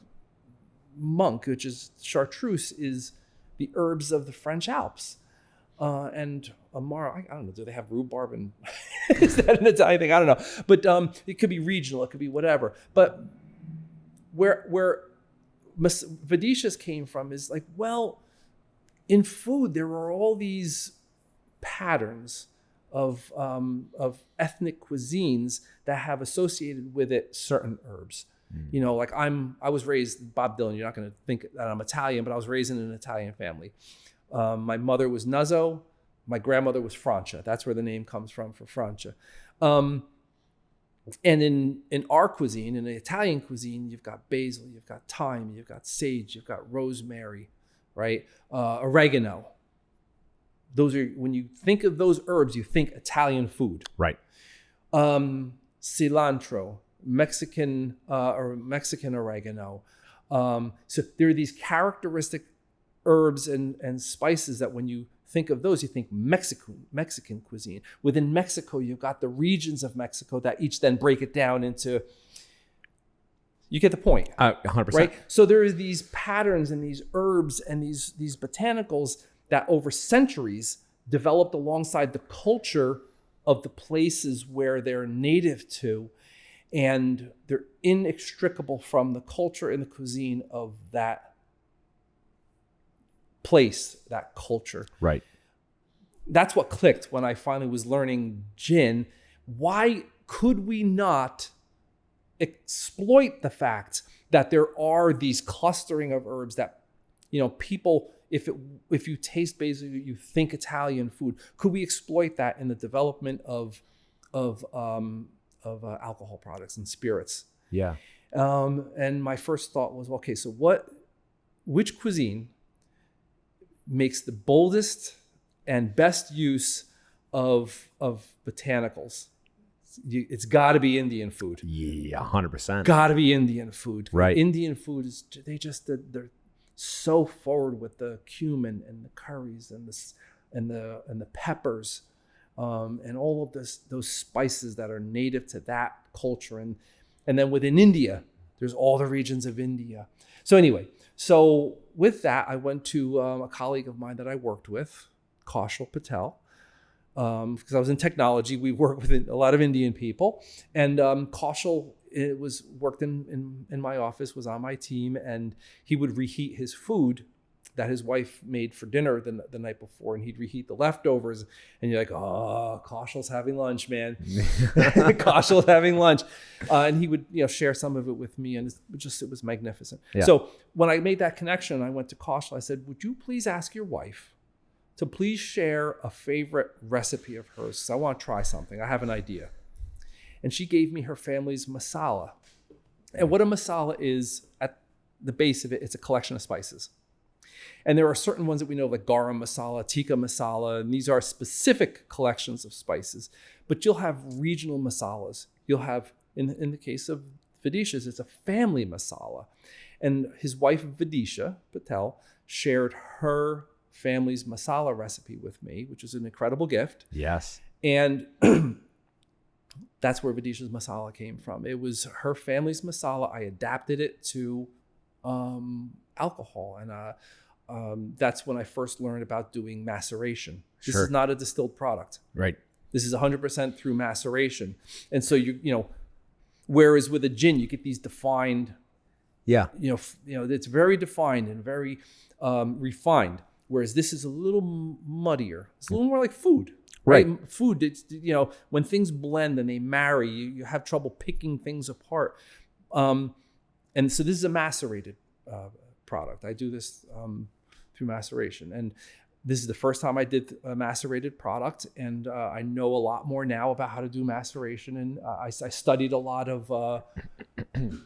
monk, which is chartreuse, is the herbs of the French Alps. And Amaro, I don't know, do they have rhubarb? And is that an Italian thing? I don't know. But it could be regional, it could be whatever. But where Vidishas came from is like, well, in food, there are all these patterns of ethnic cuisines that have associated with it certain herbs. Like I was raised, Bob Dillon, you're not going to think that I'm Italian, but I was raised in an Italian family. My mother was Nuzzo. My grandmother was Francia. That's where the name comes from, for Francia. And in our cuisine, in the Italian cuisine, you've got basil, you've got thyme, you've got sage, you've got rosemary, right? Oregano. Those are, when you think of those herbs, you think Italian food. Right. Cilantro, Mexican oregano. So there are these characteristic herbs and spices that when you think of those, you think Mexican cuisine. Within Mexico, you've got the regions of Mexico that each then break it down into, You get the point. 100%. Right? So there are these patterns and these herbs and these botanicals that over centuries developed alongside the culture of the places where they're native to, and they're inextricable from the culture and the cuisine of that place, that culture. Right. That's what clicked when I finally was learning gin. Why could we not exploit the fact that there are these clustering of herbs that, people, if you taste basil, you think Italian food. Could we exploit that in the development of alcohol products and spirits? Yeah. And my first thought was, okay, so which cuisine makes the boldest and best use of botanicals? It's got to be Indian food. Yeah, 100%. Got to be Indian food. Right. Indian food is they're so forward with the cumin and the curries and the peppers, and all of those spices that are native to that culture, and then within India, there's all the regions of India. So anyway, with that, I went to a colleague of mine that I worked with, Kaushal Patel. Because I was in technology, we work with a lot of Indian people, and Kaushal worked in my office, was on my team, and he would reheat his food that his wife made for dinner the night before, and he'd reheat the leftovers, and you're like, oh, Kaushal's having lunch, man. Kaushal's having lunch, and he would share some of it with me, and it was magnificent. Yeah. So when I made that connection, I went to Kaushal. I said, would you please ask your wife to please share a favorite recipe of hers, because I want to try something. I have an idea. And she gave me her family's masala. And what a masala is, at the base of it, it's a collection of spices. And there are certain ones that we know, like garam masala, tikka masala, and these are specific collections of spices. But you'll have regional masalas. You'll have, in the case of Vidisha's, it's a family masala. And his wife, Vidisha Patel, shared her family's masala recipe with me, which is an incredible gift. Yes. And that's where Vidisha's masala came from. It was her family's masala. I adapted it to alcohol. And that's when I first learned about doing maceration. This is not a distilled product. Right. This is 100% through maceration. And so whereas with a gin, you get these defined, it's very defined and very refined. Whereas this is a little muddier. It's a little more like food, right? Food, it's, when things blend and they marry, you have trouble picking things apart. And so this is a macerated product. I do this through maceration. And this is the first time I did a macerated product. And I know a lot more now about how to do maceration. And I studied a lot of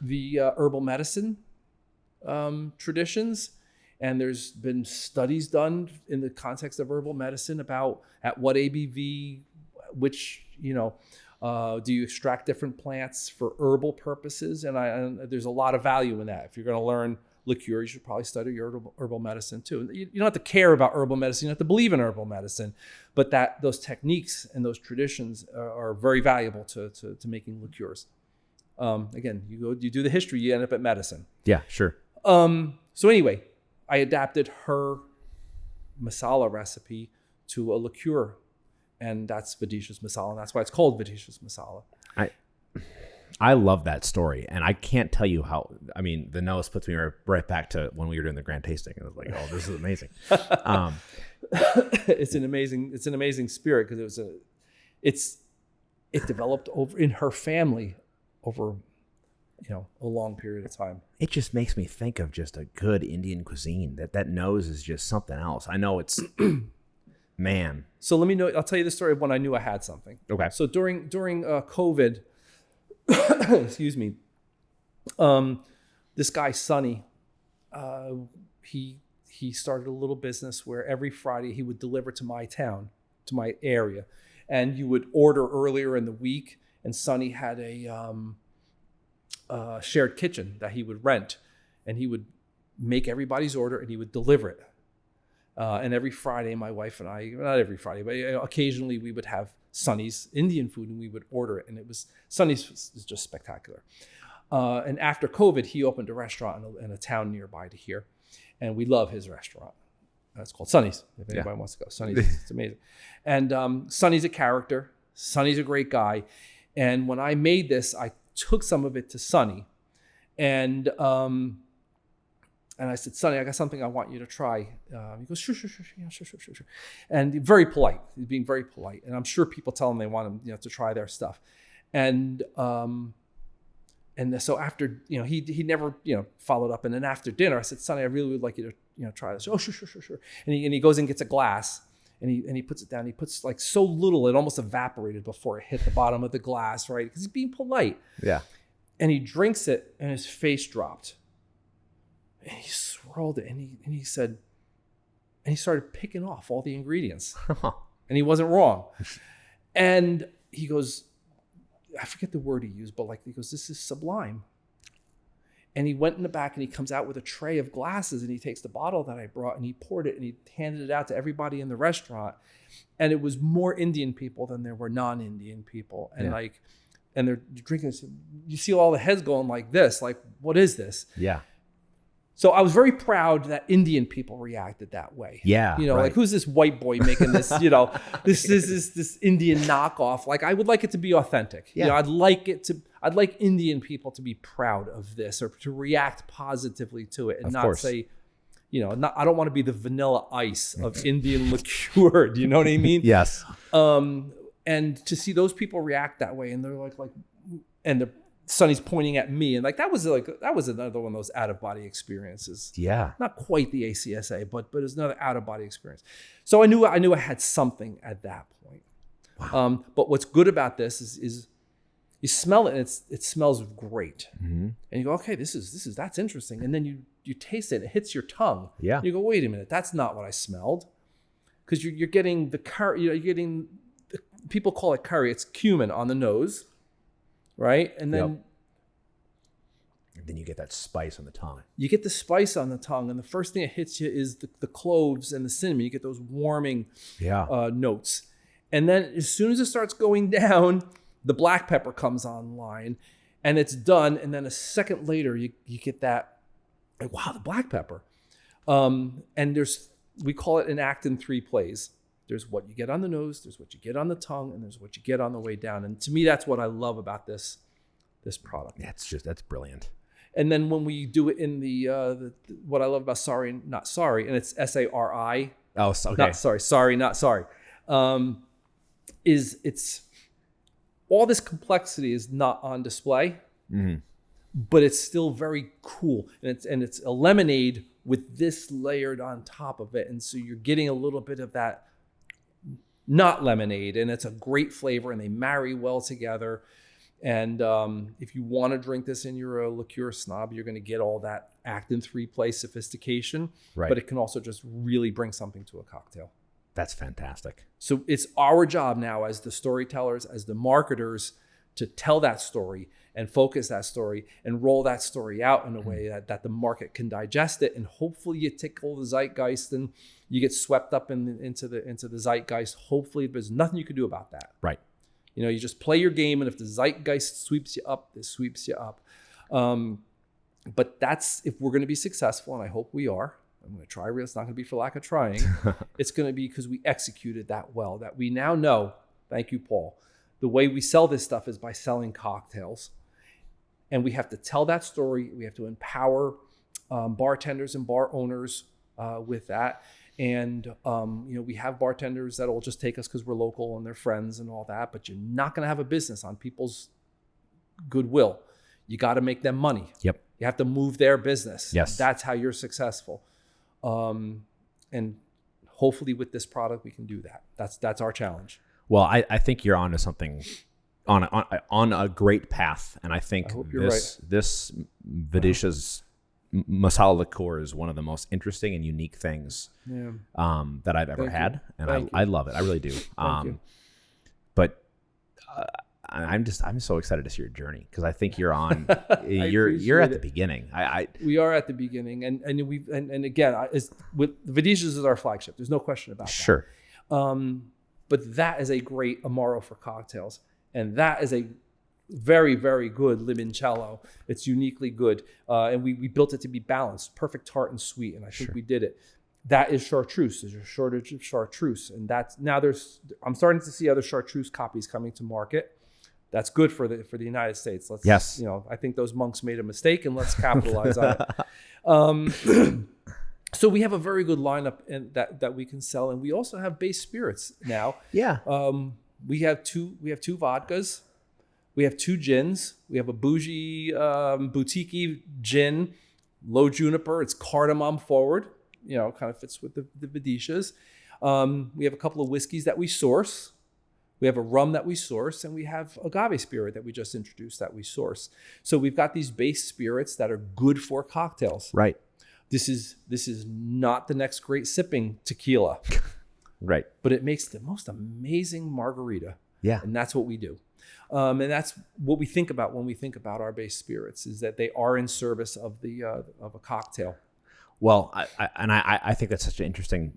the herbal medicine traditions. And there's been studies done in the context of herbal medicine about at what ABV, which, do you extract different plants for herbal purposes? And there's a lot of value in that. If you're going to learn liqueur, you should probably study your herbal medicine too. You don't have to care about herbal medicine. You have to believe in herbal medicine. But those techniques and those traditions are very valuable to making liqueurs. Again, you do the history, you end up at medicine. Yeah, sure. So anyway, I adapted her masala recipe to a liqueur, and that's Vidisha's masala, and that's why it's called Vidisha's masala. I love that story, and I can't tell you how. I mean, the nose puts me right back to when we were doing the grand tasting. I was like, "Oh, this is amazing." It's an amazing spirit because it developed over in her family over a long period of time. It just makes me think of just a good Indian cuisine. That nose is just something else. I know it's, man. So I'll tell you the story of when I knew I had something. Okay. So during COVID, excuse me, this guy, Sonny, he started a little business where every Friday he would deliver to my town, to my area. And you would order earlier in the week, and Sonny had a shared kitchen that he would rent, and he would make everybody's order and he would deliver it. And every Friday, my wife and I, not every Friday, but occasionally we would have Sonny's Indian food and we would order it. And Sonny's is just spectacular. And after COVID, he opened a restaurant in a town nearby to here. And we love his restaurant. It's called Sonny's, if anybody wants to go. Sonny's, it's amazing. And Sonny's a character. Sonny's a great guy. And when I made this, I took some of it to Sonny. And I said, Sonny, I got something I want you to try. He goes, sure. Yeah, sure. And very polite. He's being very polite. And I'm sure people tell him they want him, to try their stuff. And so after, he never, followed up. And then after dinner, I said, Sonny, I really would like you to, try this. Oh, sure. And he goes and gets a glass and he puts it down. He puts like so little, it almost evaporated before it hit the bottom of the glass, right? Because he's being polite. Yeah. And he drinks it and his face dropped. And he swirled it and he said, and he started picking off all the ingredients. And he wasn't wrong. And he goes, I forget the word he used, but he goes, this is sublime. And he went in the back and he comes out with a tray of glasses and he takes the bottle that I brought and he poured it and he handed it out to everybody in the restaurant. And it was more Indian people than there were non-Indian people. And and they're drinking this. You see all the heads going like this, like, what is this? Yeah. So I was very proud that Indian people reacted that way. Yeah. Right. Like, who's this white boy making this, this Indian knockoff? Like, I would like it to be authentic. Yeah. I'd like Indian people to be proud of this or to react positively to it and not say, I don't want to be the vanilla ice of Indian liqueur. Do you know what I mean? Yes. And to see those people react that way and they're like, and Sonny's pointing at me and that was another one of those out of body experiences. Yeah. Not quite the ACSA, but it's another out of body experience. So I knew I had something at that point. Wow. But what's good about this is you smell it and it smells great. Mm-hmm. And you go, okay, that's interesting. And then you taste it, it hits your tongue. Yeah. You go, wait a minute, that's not what I smelled. Because you're getting the curry, you're getting, people call it curry, it's cumin on the nose. Right? And then you get that spice on the tongue. You get the spice on the tongue. And the first thing that hits you is the cloves and the cinnamon. You get those warming notes. And then as soon as it starts going down, the black pepper comes online and it's done. And then a second later, you get that, like, wow, the black pepper. And we call it an act in 3 plays. There's what you get on the nose, there's what you get on the tongue, and there's what you get on the way down. And to me, that's what I love about this product. That's brilliant. And then when we do it in the what I love about Sorry Not Sorry, and it's SARI. Oh, okay. Not sorry, sorry, not sorry. It's all this complexity is not on display, but it's still very cool. And it's a lemonade with this layered on top of it. And so you're getting a little bit of that not lemonade, and it's a great flavor and they marry well together. And if you want to drink this and you're a liqueur snob, you're going to get all that act in 3 play sophistication, right? But it can also just really bring something to a cocktail. That's fantastic. So it's our job now as the storytellers, as the marketers, to tell that story and focus that story and roll that story out in a way that the market can digest it. And hopefully you tickle the zeitgeist and you get swept up into the zeitgeist. Hopefully there's nothing you can do about that. Right. You just play your game, and if the zeitgeist sweeps you up, it sweeps you up. But that's, if we're going to be successful, and I hope we are. I'm going to try real. It's not going to be for lack of trying. It's going to be because we executed that well, that we now know, thank you, Paul, the way we sell this stuff is by selling cocktails. And we have to tell that story. We have to empower bartenders and bar owners with that. And, we have bartenders that will just take us because we're local and they're friends and all that. But you're not going to have a business on people's goodwill. You got to make them money. Yep. You have to move their business. Yes. That's how you're successful. And hopefully with this product, we can do that. That's our challenge. Well, I think you're onto something, on a great path. And I think this Vidisha's masala liqueur is one of the most interesting and unique things that I've ever had. And I love it. I really do. But I'm so excited to see your journey, because I think you're on, you're at the beginning. We are at the beginning. And again, with Vidisha's is our flagship. There's no question about that. Sure. But that is a great Amaro for cocktails. And that is a very, very good limoncello. It's uniquely good. And we built it to be balanced, perfect tart and sweet. And I think we did it. That is chartreuse. There's a shortage of chartreuse. And I'm starting to see other chartreuse copies coming to market. That's good for the United States. Yes. I think those monks made a mistake, and let's capitalize on it. So we have a very good lineup that we can sell, and we also have base spirits now. Yeah. We have two vodkas, we have 2 gins, we have a bougie boutique gin, low juniper. It's cardamom forward. Kind of fits with the Vidishas. We have a couple of whiskeys that we source. We have a rum that we source, and we have agave spirit that we just introduced that we source. So we've got these base spirits that are good for cocktails. Right. This is not the next great sipping tequila. Right. But it makes the most amazing margarita. Yeah. And that's what we do. And that's what we think about when we think about our base spirits, is that they are in service of a cocktail. Well, I think that's such an interesting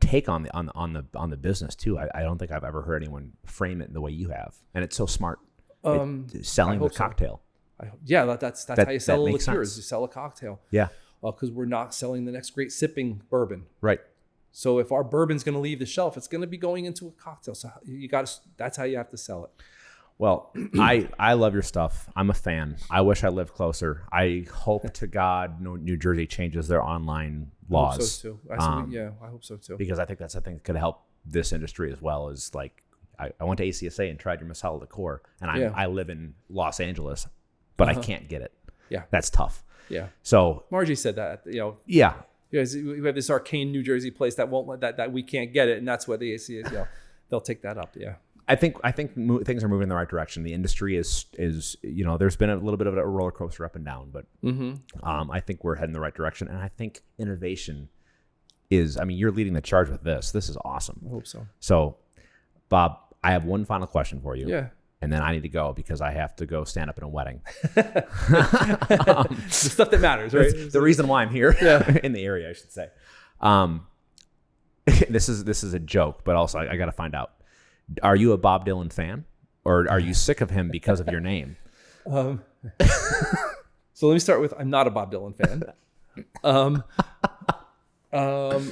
take on the business too. I don't think I've ever heard anyone frame it the way you have, and it's so smart. Selling the cocktail. That's how you sell liqueurs. Sense. You sell a cocktail. Yeah, because we're not selling the next great sipping bourbon. Right. So if our bourbon's going to leave the shelf, it's going to be going into a cocktail. So that's how you have to sell it. Well, I love your stuff. I'm a fan. I wish I lived closer. I hope to God New Jersey changes their online laws. I hope so too. I hope so too. Because I think that's something that could help this industry as well. As like, I went to ACSA and tried your Masala liqueur, and I live in Los Angeles, but I can't get it. Yeah, that's tough. Yeah. So Margie said that. Yeah. Because we have this arcane New Jersey place that won't let that we can't get it, and that's where the ACSA they'll take that up. Yeah. I think things are moving in the right direction. The industry is there's been a little bit of a roller coaster up and down, but I think we're heading in the right direction. And I think innovation is, you're leading the charge with this. This is awesome. I hope so. So, Bob, I have one final question for you. Yeah. And then I need to go because I have to go stand up in a wedding. The stuff that matters, right? The reason why I'm here in the area, I should say. This is a joke, but also I got to find out. Are you a Bob Dylan fan, or are you sick of him because of your name? So let me start with, I'm not a Bob Dylan fan.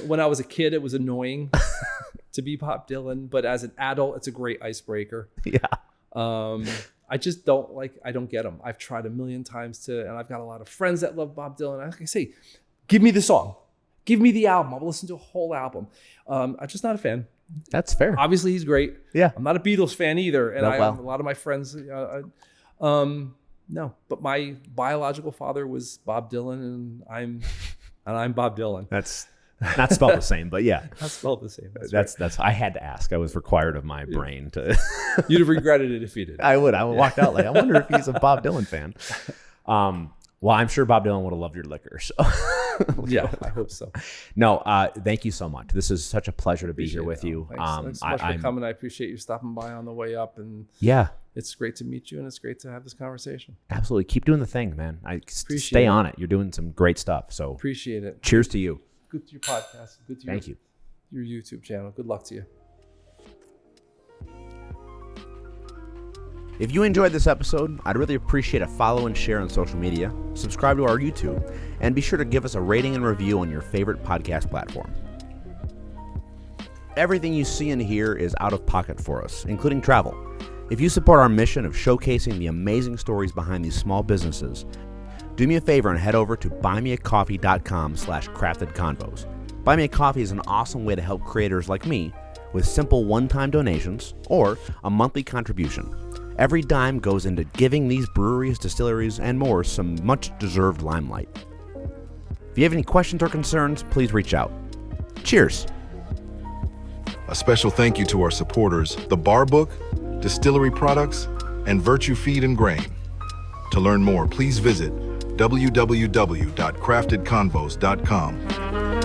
When I was a kid, it was annoying to be Bob Dylan, but as an adult, it's a great icebreaker. Yeah. I just I don't get him. I've tried a million times and I've got a lot of friends that love Bob Dylan. I can say, give me the song, give me the album. I'll listen to a whole album. I'm just not a fan. That's fair. Obviously, he's great. Yeah. I'm not a Beatles fan either. And a lot of my friends, no. But my biological father was Bob Dylan, and I'm Bob Dylan. That's not spelled the same, but yeah. Not spelled the same. That's I had to ask. I was required of my brain to. You'd have regretted it if you did. I would. I walked out like, I wonder if he's a Bob Dylan fan. Well, I'm sure Bob Dylan would have loved your liquor. So. Yeah, I hope so. No, thank you so much. This is such a pleasure to be here with you. Thanks so much for coming. I appreciate you stopping by on the way up. And it's great to meet you, and it's great to have this conversation. Absolutely. Keep doing the thing, man. Stay on it. You're doing some great stuff. So appreciate it. Cheers to you. Good to your podcast. Good to Thank you. Your YouTube channel. Good luck to you. If you enjoyed this episode, I'd really appreciate a follow and share on social media, subscribe to our YouTube, and be sure to give us a rating and review on your favorite podcast platform. Everything you see and hear is out of pocket for us, including travel. If you support our mission of showcasing the amazing stories behind these small businesses, do me a favor and head over to buymeacoffee.com/craftedconvos. Buy Me a Coffee is an awesome way to help creators like me with simple one-time donations or a monthly contribution. Every dime goes into giving these breweries, distilleries, and more some much-deserved limelight. If you have any questions or concerns, please reach out. Cheers! A special thank you to our supporters, The Bar Book, Distillery Products, and Virtue Feed and Grain. To learn more, please visit www.craftedconvos.com.